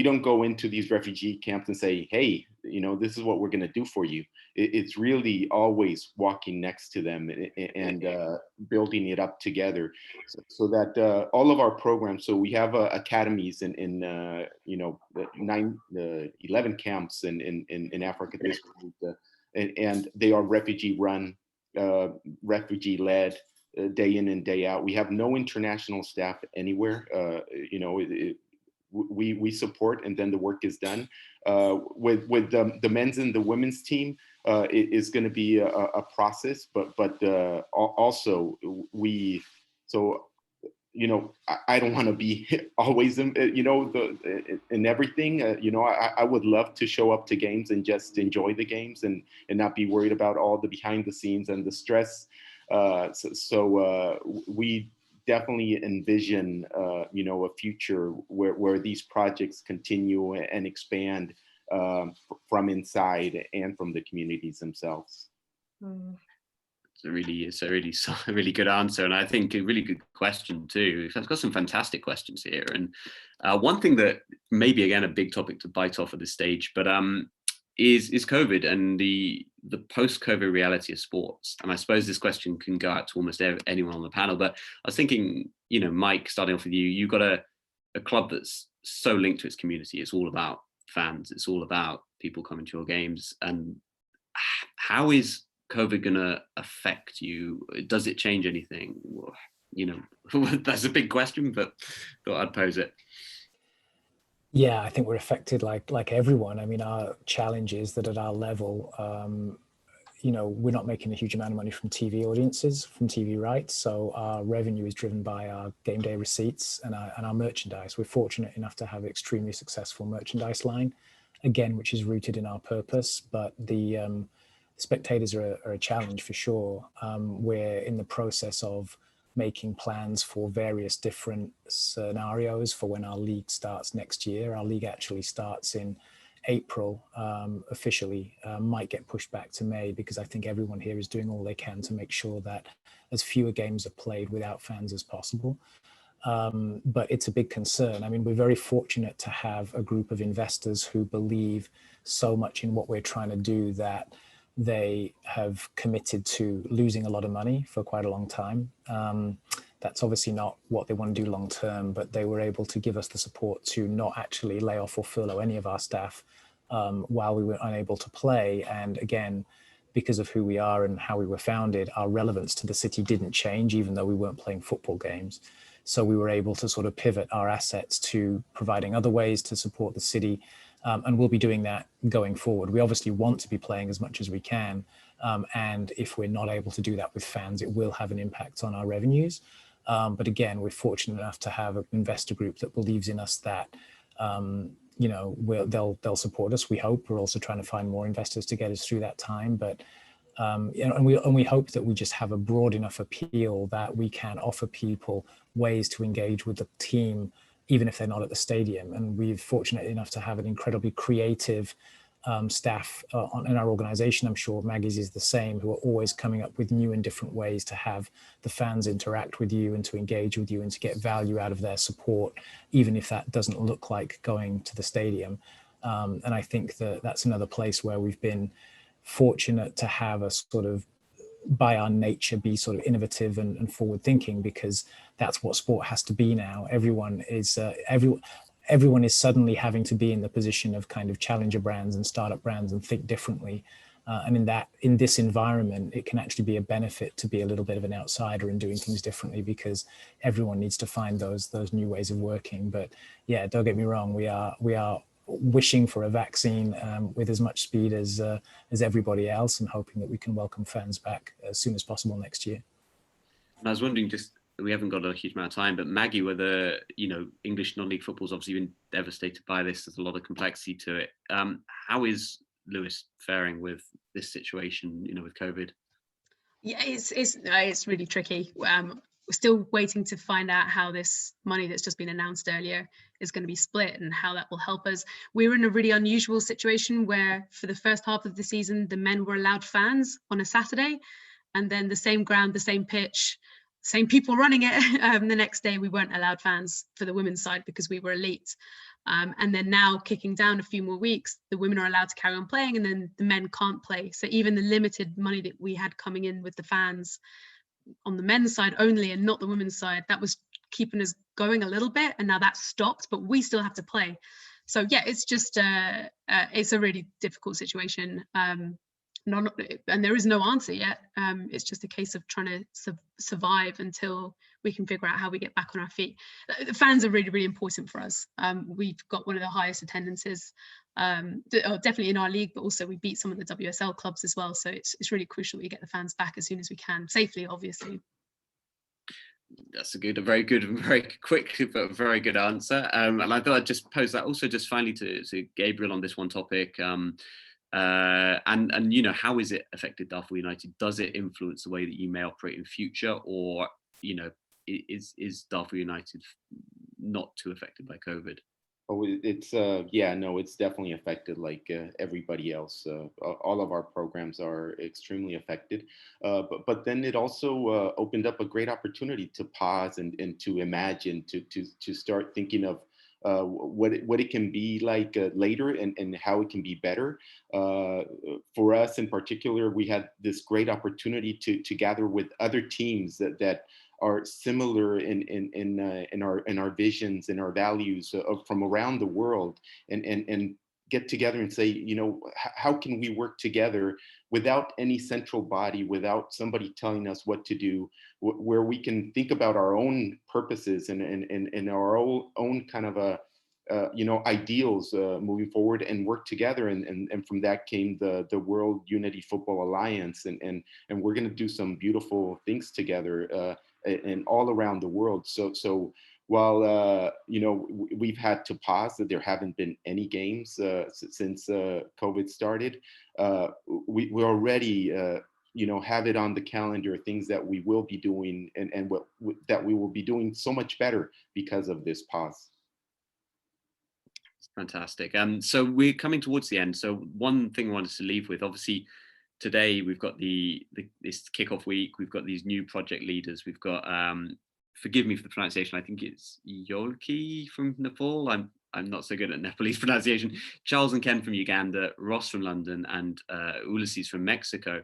don't go into these refugee camps and say, hey, this is what we're going to do for you. It's really always walking next to them and building it up together, so that all of our programs. So we have academies in 11 camps in Africa at this point, and they are refugee run, refugee led. Day in and day out. We have no international staff anywhere. We support, and then the work is done. With the men's and the women's team, it is going to be a process, but also we. So I don't want to be always in everything. I would love to show up to games and just enjoy the games and not be worried about all the behind the scenes and the stress. So we definitely envision, a future where these projects continue and expand from inside and from the communities themselves. It's a really good answer, and I think a really good question too. I've got some fantastic questions here, and one thing that maybe again a big topic to bite off at this stage, but is COVID and the post-COVID reality of sports. And I suppose this question can go out to almost anyone on the panel, but I was thinking, Mike, starting off with you, you've got a club that's so linked to its community. It's all about fans. It's all about people coming to your games. And how is COVID going to affect you? Does it change anything? That's a big question, but thought I'd pose it. Yeah, I think we're affected like everyone. I mean, our challenge is that at our level, we're not making a huge amount of money from TV audiences, from TV rights. So our revenue is driven by our game day receipts and our merchandise. We're fortunate enough to have an extremely successful merchandise line, again, which is rooted in our purpose. But the spectators are a challenge for sure. We're in the process of making plans for various different scenarios for when our league starts next year. Our league actually starts in April officially, might get pushed back to May because I think everyone here is doing all they can to make sure that as fewer games are played without fans as possible. But it's a big concern. I mean, we're very fortunate to have a group of investors who believe so much in what we're trying to do that they have committed to losing a lot of money for quite a long time. That's obviously not what they want to do long term, but they were able to give us the support to not actually lay off or furlough any of our staff while we were unable to play. And again, because of who we are and how we were founded, our relevance to the city didn't change, even though we weren't playing football games. So we were able to sort of pivot our assets to providing other ways to support the city. And we'll be doing that going forward. We obviously want to be playing as much as we can. And if we're not able to do that with fans, it will have an impact on our revenues. But again, we're fortunate enough to have an investor group that believes in us that, they'll support us. We hope. We're also trying to find more investors to get us through that time. But, and we hope that we just have a broad enough appeal that we can offer people ways to engage with the team, even if they're not at the stadium. And we're fortunate enough to have an incredibly creative staff in our organization. I'm sure Maggie's is the same, who are always coming up with new and different ways to have the fans interact with you and to engage with you and to get value out of their support, even if that doesn't look like going to the stadium. And I think that that's another place where we've been fortunate to have a sort of, by our nature, be sort of innovative and forward thinking, because that's what sport has to be now. Everyone is suddenly having to be in the position of kind of challenger brands and startup brands and think differently. And in this environment, it can actually be a benefit to be a little bit of an outsider and doing things differently, because everyone needs to find those new ways of working. But yeah, don't get me wrong, we are wishing for a vaccine with as much speed as everybody else, and hoping that we can welcome fans back as soon as possible next year. And I was wondering, just, we haven't got a huge amount of time, but Maggie, whether, English non-league football's obviously been devastated by this. There's a lot of complexity to it. How is Lewes faring with this situation, with COVID? Yeah, it's really tricky. We're still waiting to find out how this money that's just been announced earlier is going to be split and how that will help us. We're in a really unusual situation where for the first half of the season, the men were allowed fans on a Saturday, and then the same ground, the same pitch, same people running it. The next day we weren't allowed fans for the women's side because we were elite. And then now, kicking down a few more weeks, the women are allowed to carry on playing, and then the men can't play. So even the limited money that we had coming in with the fans on the men's side only and not the women's side, that was keeping us going a little bit, and now that's stopped, but we still have to play. So yeah, it's just it's a really difficult situation. And there is no answer yet. It's just a case of trying to survive until we can figure out how we get back on our feet. The fans are really, really important for us. We've got one of the highest attendances, definitely in our league, but also we beat some of the WSL clubs as well. So it's really crucial we get the fans back as soon as we can, safely, obviously. That's a very good, very quick, but very good answer. And I thought I'd just pose that also just finally to Gabriel on this one topic. And how is it affected Darfur United? Does it influence the way that you may operate in future, or is Darfur United not too affected by COVID? Oh, it's definitely affected like everybody else. All of our programs are extremely affected, but then it also opened up a great opportunity to pause and to imagine, to start thinking of what it can be like later, and how it can be better. For us in particular, we had this great opportunity to gather with other teams that are similar in our visions and our values from around the world, and get together and say, how can we work together without any central body, without somebody telling us what to do, where we can think about our own purposes and our own kind of ideals moving forward, and work together. And from that came the World Unity Football Alliance, and we're going to do some beautiful things together and all around the world. So while we've had to pause, that there haven't been any games since COVID started, we already have it on the calendar, things that we will be doing, and that we will be doing so much better because of this pause. Fantastic. So we're coming towards the end. So one thing I wanted to leave with, obviously today we've got this kickoff week. We've got these new project leaders. We've got forgive me for the pronunciation, I think it's Yolki from Nepal. I'm not so good at Nepalese pronunciation. Charles and Ken from Uganda, Ross from London, and Ulysses from Mexico.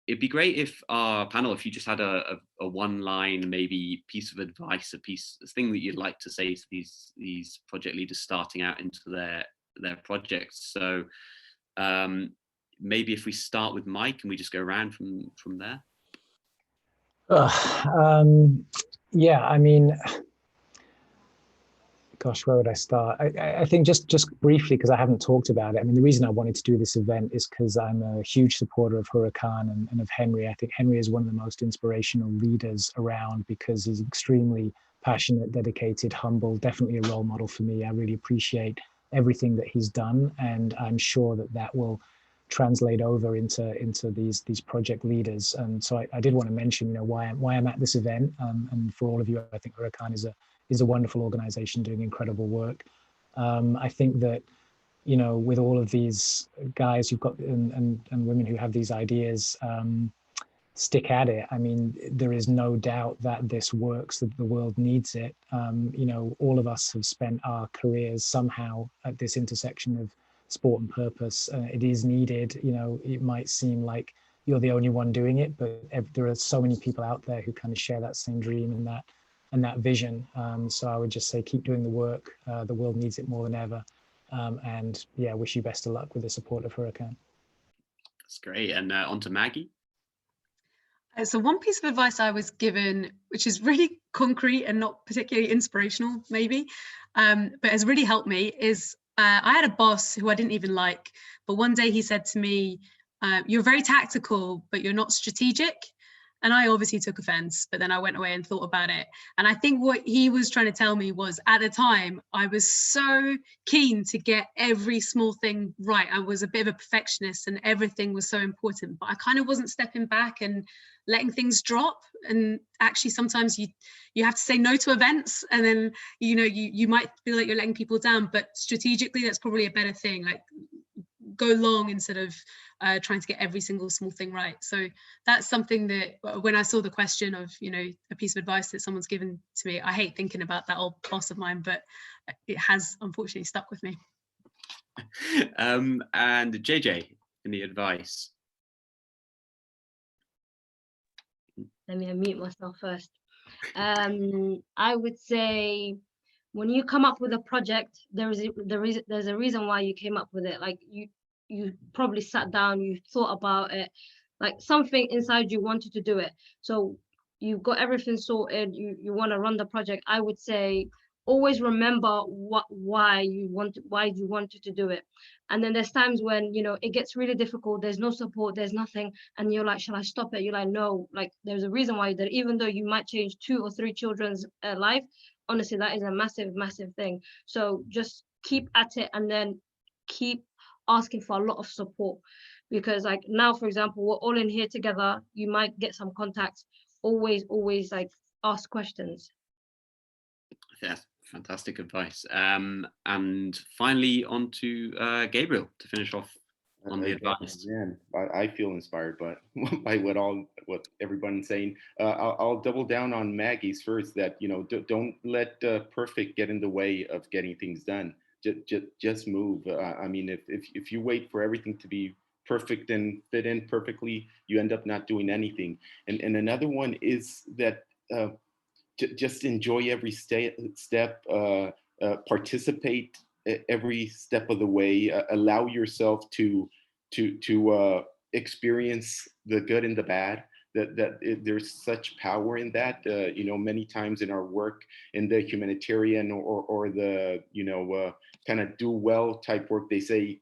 It'd be great if our panel, if you just had a one-line, maybe piece of advice, a thing that you'd like to say to these project leaders starting out into their projects. So maybe if we start with Mike, and we just go around from there. Yeah, I mean, gosh, where would I start? I think just briefly, because I haven't talked about it. I mean, the reason I wanted to do this event is because I'm a huge supporter of Huracan and of Henry. I think Henry is one of the most inspirational leaders around, because he's extremely passionate, dedicated, humble, definitely a role model for me. I really appreciate everything that he's done, and I'm sure that will translate over into these project leaders. And so I did want to mention, why I'm at this event. And for all of you, I think Huracan is a wonderful organization doing incredible work. I think that, with all of these guys who've got and women who have these ideas, stick at it. I mean, there is no doubt that this works, that the world needs it. All of us have spent our careers somehow at this intersection of sport and purpose. It is needed. It might seem like you're the only one doing it, but there are so many people out there who kind of share that same dream and that vision. So I would just say, keep doing the work. The world needs it more than ever. And yeah, wish you best of luck with the support of Huracan. That's great. And on to Maggie. So one piece of advice I was given, which is really concrete and not particularly inspirational, maybe, but has really helped me, is I had a boss who I didn't even like, but one day he said to me, you're very tactical, but you're not strategic. And I obviously took offense, but then I went away and thought about it. And I think what he was trying to tell me was, at the time, I was so keen to get every small thing right. I was a bit of a perfectionist and everything was so important, but I kind of wasn't stepping back and letting things drop. And actually, sometimes you have to say no to events, and then, you know, you might feel like you're letting people down, but strategically, that's probably a better thing. Like, go long instead of trying to get every single small thing right. So that's something that when I saw the question of, you know, a piece of advice that someone's given to me, I hate thinking about that old boss of mine, but it has unfortunately stuck with me. And JJ, any advice? Let me unmute myself first. I would say, when you come up with a project, there's a reason why you came up with it. Like, you probably sat down, you thought about it, like something inside you wanted to do it. So you've got everything sorted, you want to run the project. I would say, always remember why you wanted to do it. And then there's times when, you know, it gets really difficult, there's no support, there's nothing, and you're like, shall I stop it? You're like, no, like, there's a reason why you did it. Even though you might change 2 or 3 children's life, honestly, that is a massive thing. So just keep at it, and then keep asking for a lot of support, because like now, for example, we're all in here together, you might get some contacts. Always like ask questions. Yeah, fantastic advice. And finally, on to Gabriel to finish off on the advice. Man, I feel inspired by what everyone's saying. I'll double down on Maggie's first, that, you know, don't let perfect get in the way of getting things done. Just move. I mean, if you wait for everything to be perfect and fit in perfectly, you end up not doing anything. And another one is that just enjoy every step, participate every step of the way, allow yourself to experience the good and the bad. There's such power in that. You know, many times in our work in the humanitarian or the, you know, kind of do well type work, they say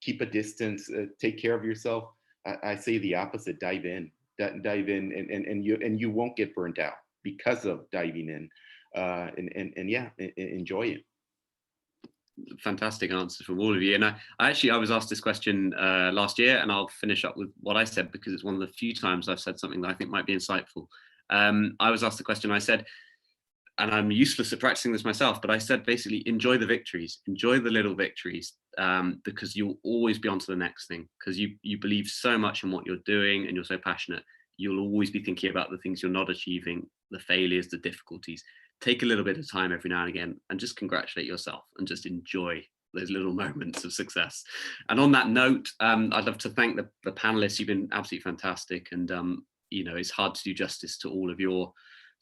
keep a distance, take care of yourself. I say the opposite: dive in, and you won't get burnt out because of diving in, and yeah, enjoy it. Fantastic answers from all of you. And I was asked this question last year, and I'll finish up with what I said, because it's one of the few times I've said something that I think might be insightful. I was asked the question, I said, and I'm useless at practicing this myself, but I said basically, enjoy the victories, enjoy the little victories, because you'll always be on to the next thing, because you believe so much in what you're doing and you're so passionate. You'll always be thinking about the things you're not achieving, the failures, the difficulties. Take a little bit of time every now and again and just congratulate yourself and just enjoy those little moments of success. And on that note, I'd love to thank the panelists. You've been absolutely fantastic. And, you know, it's hard to do justice to all of your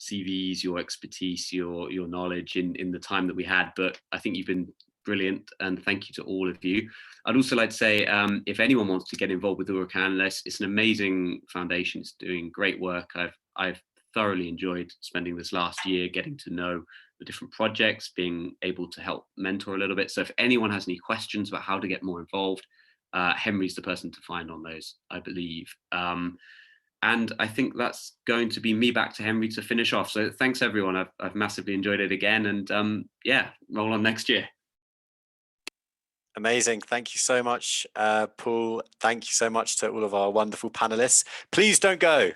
CVs, your expertise, your knowledge in the time that we had, but I think you've been brilliant, and thank you to all of you. I'd also like to say, if anyone wants to get involved with Huracan, it's an amazing foundation. It's doing great work. I've thoroughly enjoyed spending this last year getting to know the different projects, being able to help mentor a little bit. So if anyone has any questions about how to get more involved, Henry's the person to find on those, I believe. And I think that's going to be me back to Henry to finish off. So thanks everyone. I've massively enjoyed it again, and yeah, roll on next year. Amazing. Thank you so much, Paul. Thank you so much to all of our wonderful panelists. Please don't go.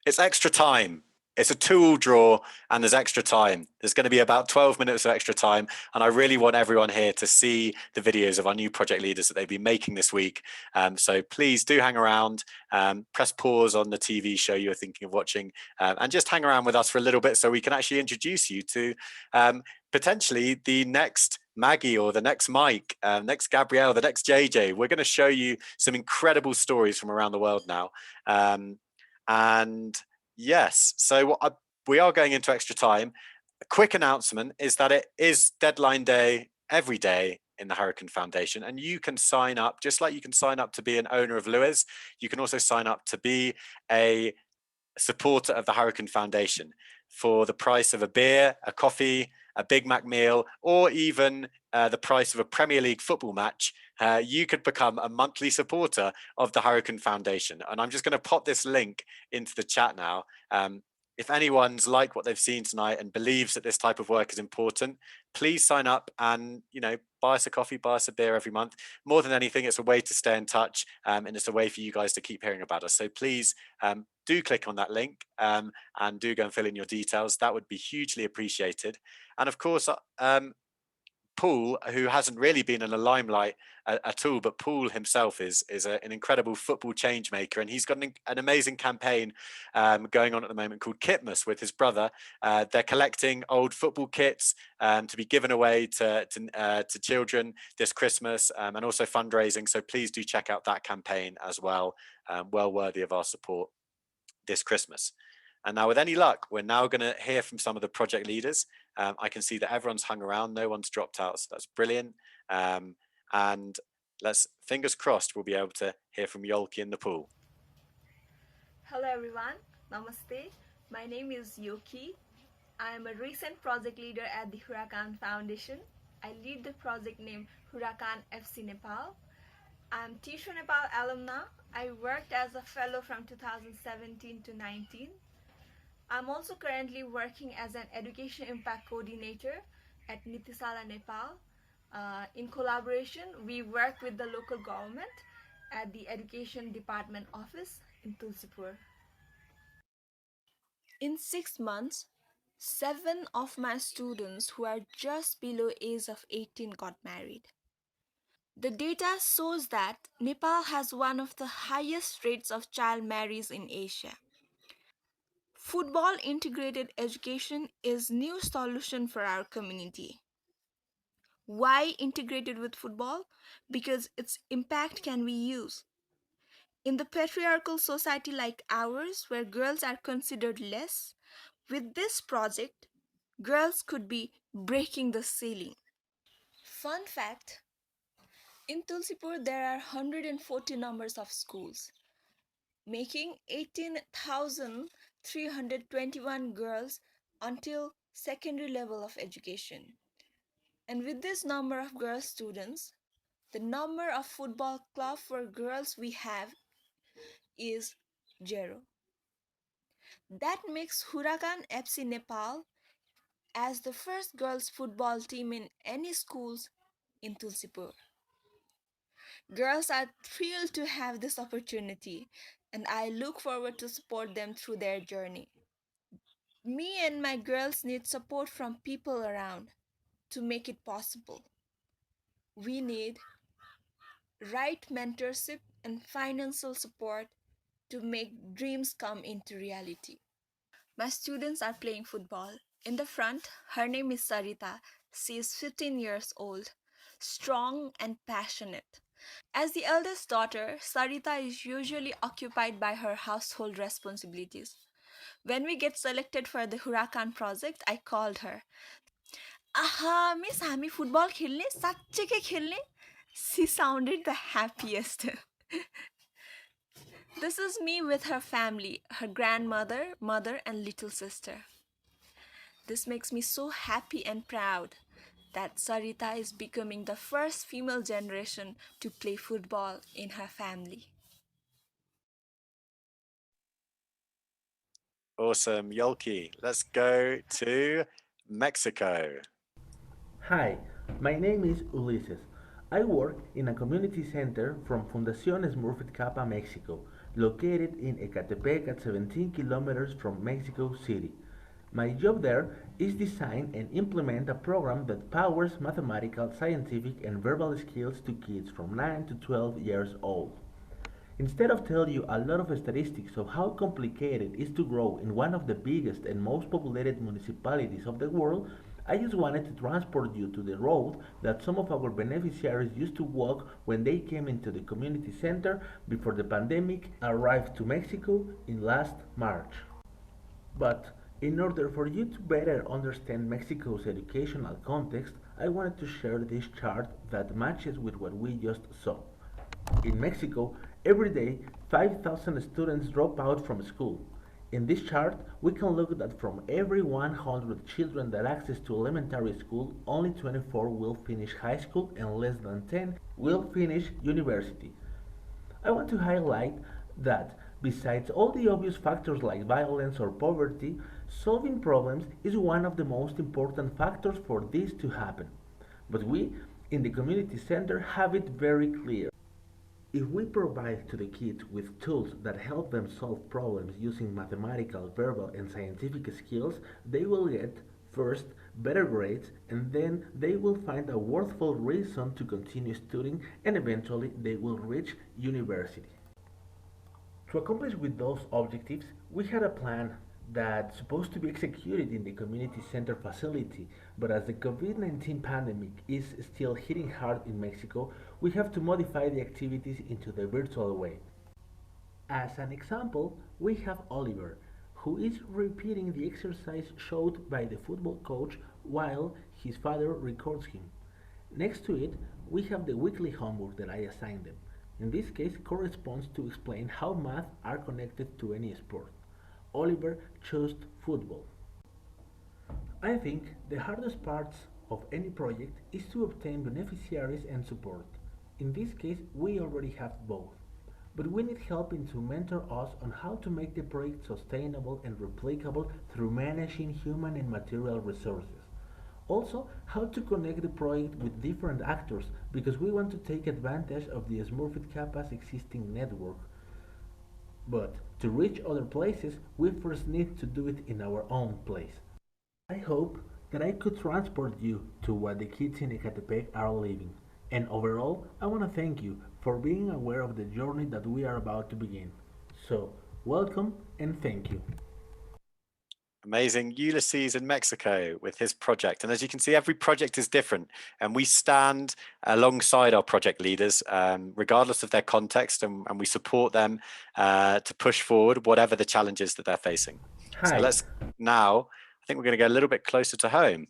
It's extra time. It's a 2-all draw, and there's extra time. There's going to be about 12 minutes of extra time, and I really want everyone here to see the videos of our new project leaders that they've been making this week. So please do hang around, press pause on the TV show you're thinking of watching, and just hang around with us for a little bit so we can actually introduce you to potentially the next Maggie or the next Mike, next Gabriel, the next JJ. We're going to show you some incredible stories from around the world now. And yes, so we are going into extra time. A quick announcement is that it is deadline day every day in the Huracan Foundation. And you can sign up, just like you can sign up to be an owner of Lewes, you can also sign up to be a supporter of the Huracan Foundation for the price of a beer, a coffee, a Big Mac meal, or even the price of a Premier League football match. You could become a monthly supporter of the Huracan Foundation. And I'm just going to pop this link into the chat now. If anyone's liked what they've seen tonight and believes that this type of work is important, please sign up and, you know, buy us a coffee, buy us a beer every month. More than anything, it's a way to stay in touch, and it's a way for you guys to keep hearing about us. So please do click on that link and do go and fill in your details. That would be hugely appreciated. And of course, Paul, who hasn't really been in the limelight at all, but Paul himself is an incredible football change maker, and he's got an amazing campaign going on at the moment called Kitmas with his brother. They're collecting old football kits to be given away to children this Christmas, and also fundraising. So please do check out that campaign as well. Well worthy of our support this Christmas. And now, with any luck, we're now going to hear from some of the project leaders. I can see that everyone's hung around, no one's dropped out, so that's brilliant. And let's, fingers crossed, we'll be able to hear from Yolki in the pool. Hello everyone, namaste. My name is Yoki. I am a recent project leader at the Huracan Foundation. I lead the project named Huracan FC Nepal. I'm Tisho Nepal alumna. I worked as a fellow from 2017 to 19. I'm also currently working as an education impact coordinator at Nitisala, Nepal. In collaboration, we work with the local government at the Education Department office in Tulsipur. In 6 months, 7 of my students who are just below age of 18 got married. The data shows that Nepal has one of the highest rates of child marriage in Asia. Football integrated education is a new solution for our community. Why integrated with football? Because its impact can be used. In the patriarchal society like ours, where girls are considered less, with this project, girls could be breaking the ceiling. Fun fact, in Tulsipur there are 140 numbers of schools, making 18,321 girls until secondary level of education. And with this number of girl students, the number of football club for girls we have is 0. That makes Huracan FC Nepal as the first girls football team in any schools in Tulsipur. Girls are thrilled to have this opportunity, and I look forward to support them through their journey. Me and my girls need support from people around to make it possible. We need right mentorship and financial support to make dreams come into reality. My students are playing football. In the front, her name is Sarita. She is 15 years old, strong and passionate. As the eldest daughter, Sarita is usually occupied by her household responsibilities. When we get selected for the Huracan project, I called her. Aha, miss, हामी football खेल्ने, साच्चैकै खेल्ने? She sounded the happiest. This is me with her family, her grandmother, mother, and little sister. This makes me so happy and proud that Sarita is becoming the first female generation to play football in her family. Awesome, Yolki. Let's go to Mexico. Hi, my name is Ulises. I work in a community center from Fundación Smurfit Kappa, Mexico, located in Ecatepec at 17 kilometers from Mexico City. My job there is design and implement a program that powers mathematical, scientific, and verbal skills to kids from 9 to 12 years old. Instead of telling you a lot of statistics of how complicated it is to grow in one of the biggest and most populated municipalities of the world, I just wanted to transport you to the road that some of our beneficiaries used to walk when they came into the community center before the pandemic arrived to Mexico in last March. But In order for you to better understand Mexico's educational context, I wanted to share this chart that matches with what we just saw. In Mexico, every day 5,000 students drop out from school. In this chart, we can look that from every 100 children that access to elementary school, only 24 will finish high school and less than 10 will finish university. I want to highlight that besides all the obvious factors like violence or poverty, solving problems is one of the most important factors for this to happen. But we, in the community center, have it very clear. If we provide to the kids with tools that help them solve problems using mathematical, verbal, and scientific skills, they will get, first, better grades, and then they will find a worthwhile reason to continue studying, and eventually they will reach university. To accomplish with those objectives, we had a plan that's supposed to be executed in the community center facility, but as the COVID-19 pandemic is still hitting hard in Mexico, we have to modify the activities into the virtual way. As an example, we have Oliver, who is repeating the exercise showed by the football coach while his father records him. Next to it, we have the weekly homework that I assigned them. In this case, corresponds to explain how math are connected to any sport. Oliver chose football. I think the hardest parts of any project is to obtain beneficiaries and support. In this case, we already have both, but we need help to mentor us on how to make the project sustainable and replicable through managing human and material resources. Also, how to connect the project with different actors, because we want to take advantage of the Smurfit Kappa's existing network. But to reach other places, we first need to do it in our own place. I hope that I could transport you to what the kids in Ecatepec are living. And overall, I want to thank you for being aware of the journey that we are about to begin. So, welcome and thank you. Amazing. Ulysses in Mexico with his project. And as you can see, every project is different. And we stand alongside our project leaders, regardless of their context, and we support them to push forward whatever the challenges that they're facing. Hi. So let's now, I think we're going to go a little bit closer to home.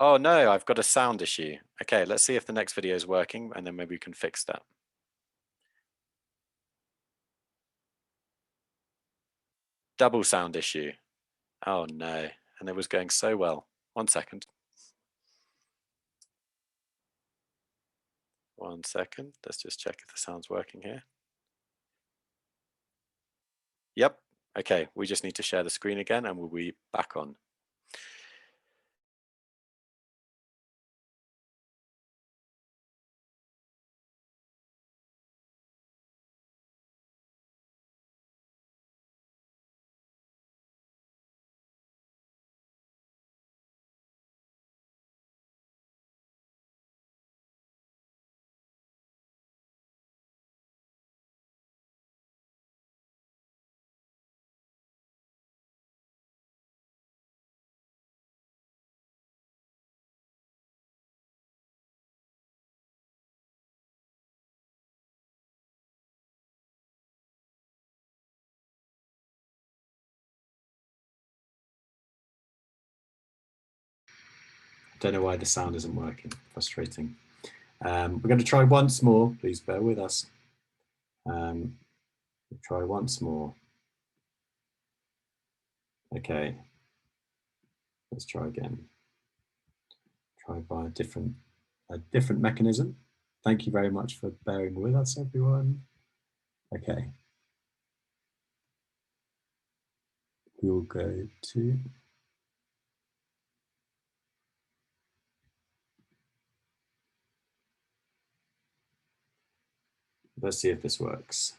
Oh no, I've got a sound issue. Okay, let's see if the next video is working and then maybe we can fix that. Double sound issue. Oh no, and it was going so well. 1 second. 1 second, let's just check if the sound's working here. Yep, okay, we just need to share the screen again and we'll be back on. Don't know why the sound isn't working. Frustrating. We're going to try once more. Please bear with us. We'll try once more. Okay. Let's try again. Try by a different mechanism. Thank you very much for bearing with us, everyone. Okay. We'll go to let's see if this works.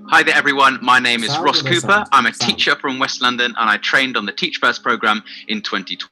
Hi there everyone, my name is Ross Cooper. I'm a teacher from West London and I trained on the Teach First programme in 2020.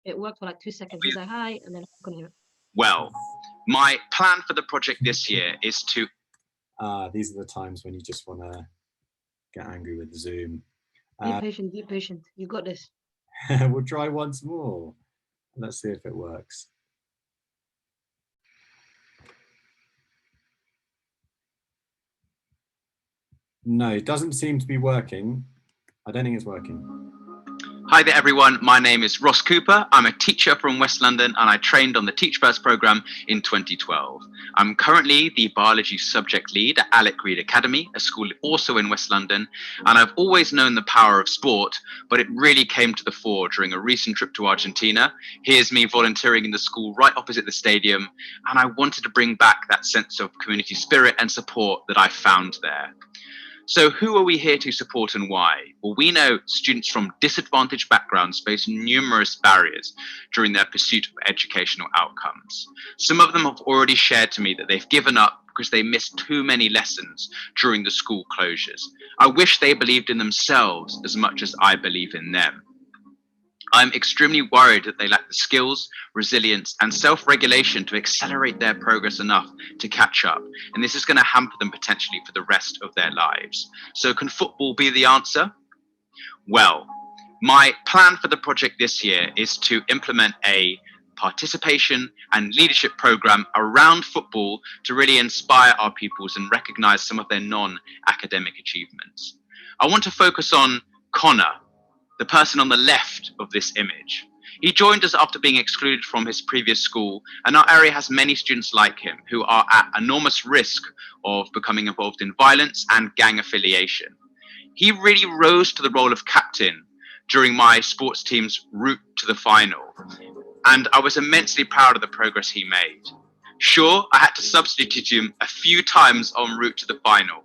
It worked for like 2 seconds. He's like, hi, and then I couldn't hear it. Well, my plan for the project this year is to... These are the times when you just want to get angry with Zoom. Be patient, be patient. You got this. We'll try once more. Let's see if it works. No, it doesn't seem to be working. I don't think it's working. Hi there, everyone. My name is Ross Cooper. I'm a teacher from West London, and I trained on the Teach First programme in 2012. I'm currently the biology subject lead at Alec Reed Academy, a school also in West London, and I've always known the power of sport, but it really came to the fore during a recent trip to Argentina. Here's me volunteering in the school right opposite the stadium, and I wanted to bring back that sense of community spirit and support that I found there. So who are we here to support and why? Well, we know students from disadvantaged backgrounds face numerous barriers during their pursuit of educational outcomes. Some of them have already shared to me that they've given up because they missed too many lessons during the school closures. I wish they believed in themselves as much as I believe in them. I'm extremely worried that they lack the skills, resilience, and self-regulation to accelerate their progress enough to catch up. And this is going to hamper them potentially for the rest of their lives. So can football be the answer? Well, my plan for the project this year is to implement a participation and leadership program around football to really inspire our pupils and recognize some of their non-academic achievements. I want to focus on Connor, the person on the left of this image. He joined us after being excluded from his previous school, and our area has many students like him who are at enormous risk of becoming involved in violence and gang affiliation. He really rose to the role of captain during my sports team's route to the final, and I was immensely proud of the progress he made. Sure, I had to substitute him a few times en route to the final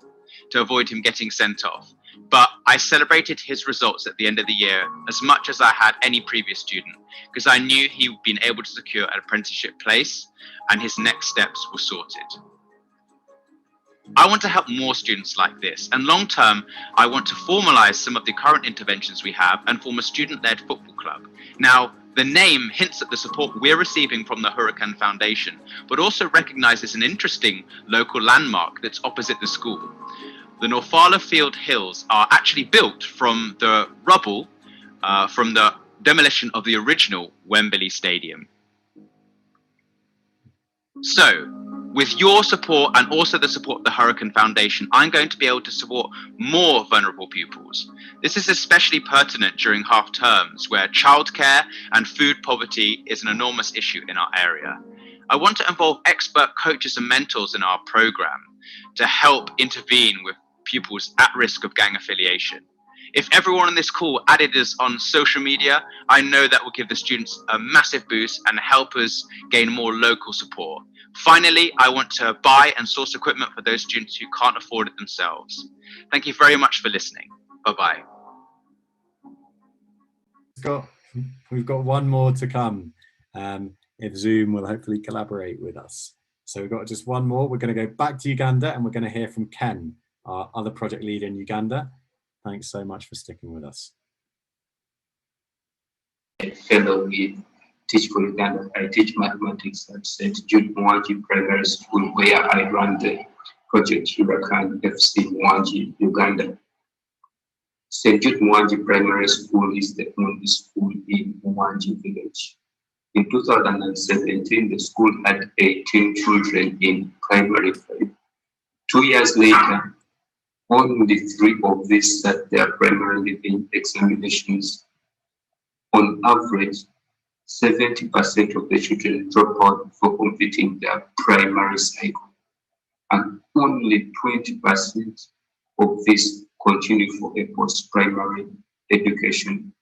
to avoid him getting sent off, but I celebrated his results at the end of the year as much as I had any previous student, because I knew he'd been able to secure an apprenticeship place and his next steps were sorted. I want to help more students like this, and long term, I want to formalize some of the current interventions we have and form a student-led football club. Now, the name hints at the support we're receiving from the Huracan Foundation, but also recognizes an interesting local landmark that's opposite the school. The Norfala Field Hills are actually built from the rubble from the demolition of the original Wembley Stadium. So, with your support and also the support of the Huracan Foundation, I'm going to be able to support more vulnerable pupils. This is especially pertinent during half terms, where childcare and food poverty is an enormous issue in our area. I want to involve expert coaches and mentors in our program to help intervene with pupils at risk of gang affiliation. If everyone on this call added us on social media, I know that will give the students a massive boost and help us gain more local support. Finally, I want to buy and source equipment for those students who can't afford it themselves. Thank you very much for listening. Bye-bye. We've got one more to come. If Zoom will hopefully collaborate with us. So we've got just one more. We're going to go back to Uganda and we're going to hear from Ken, our other project leader in Uganda. Thanks so much for sticking with us. Fellow with Teach for Uganda. I teach mathematics at St. Jude Mwangi Primary School, where I run the project Huracan FC Mwangi, Uganda. St. Jude Mwangi Primary School is the only school in Mwangi village. In 2017, the school had 18 children in primary 5. 2 years later, only 3 of these sat their primary living examinations. On average, 70% of the children drop out before completing their primary cycle, and only 20% of these continue for a post-primary education.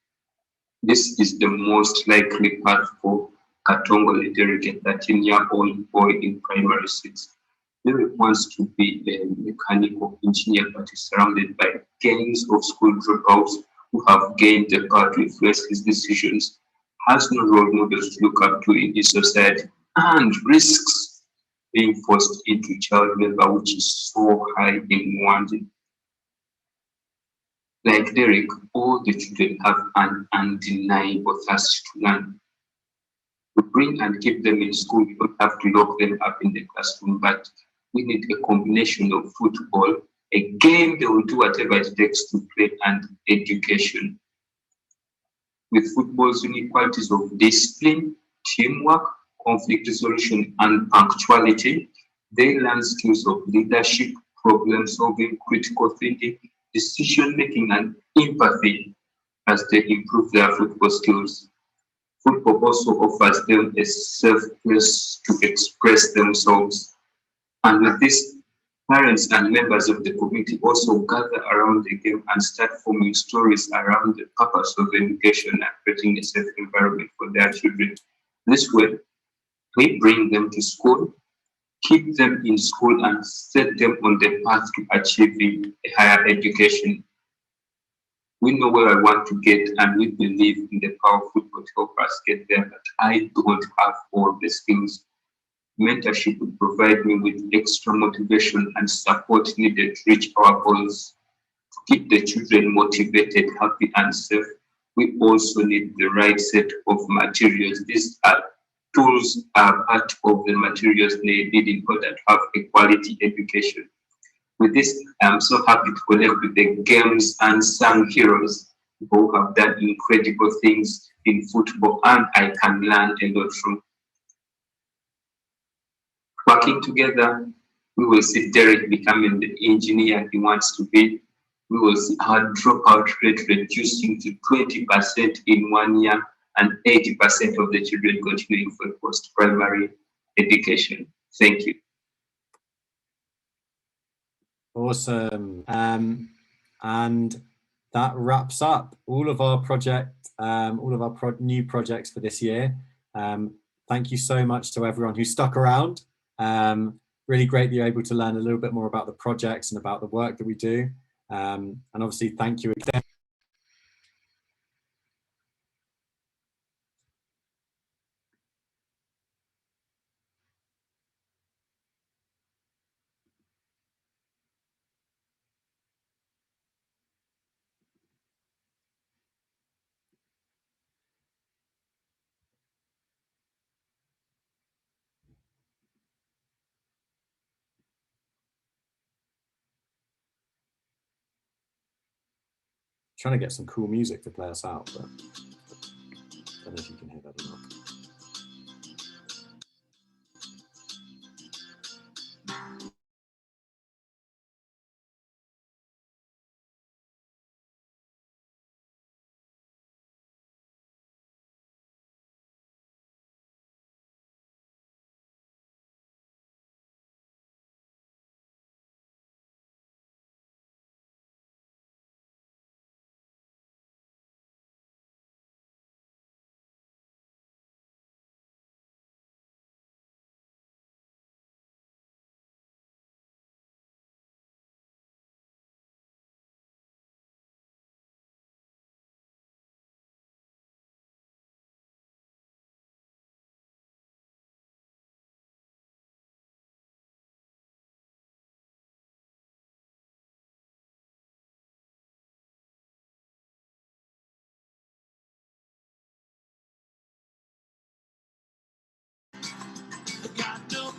This is the most likely path for Katongo Derek, a 13-year-old boy in primary 6. Derek wants to be a mechanical engineer, but is surrounded by gangs of school dropouts who have gained the power to influence his decisions, has no role models to look up to in his society, and risks being forced into child labor, which is so high in Mwangi. Like Derek, all the children have an undeniable thirst to learn. to bring and keep them in school. We don't have to lock them up in the classroom, but we need a combination of football, a game they will do whatever it takes to play, and education. With football's unique qualities of discipline, teamwork, conflict resolution, and punctuality, they learn skills of leadership, problem solving, critical thinking, decision making, and empathy as they improve their football skills. Football also offers them a safe place to express themselves. And with this, parents and members of the community also gather around the game and start forming stories around the purpose of education and creating a safe environment for their children. This way, we bring them to school, keep them in school, and set them on the path to achieving a higher education. We know where I want to get, and we believe in the power of football to help us get there, but I don't have all the skills. Mentorship will provide me with extra motivation and support needed to reach our goals. To keep the children motivated, happy, and safe, we also need the right set of materials. These tools are part of the materials they need in order to have a quality education. With this, I'm so happy to connect with the games and some heroes who have done incredible things in football, and I can learn a lot from. Working together, we will see Derek becoming the engineer he wants to be. We will see our dropout rate reducing to 20% in 1 year, and 80% of the children continuing for post-primary education. Thank you. Awesome. And that wraps up all of our new projects for this year. Thank you so much to everyone who stuck around. Really great that you're able to learn a little bit more about the projects and about the work that we do. And obviously, thank you again. Trying to get some cool music to play us out, but I don't know if you can hear that or not. Got no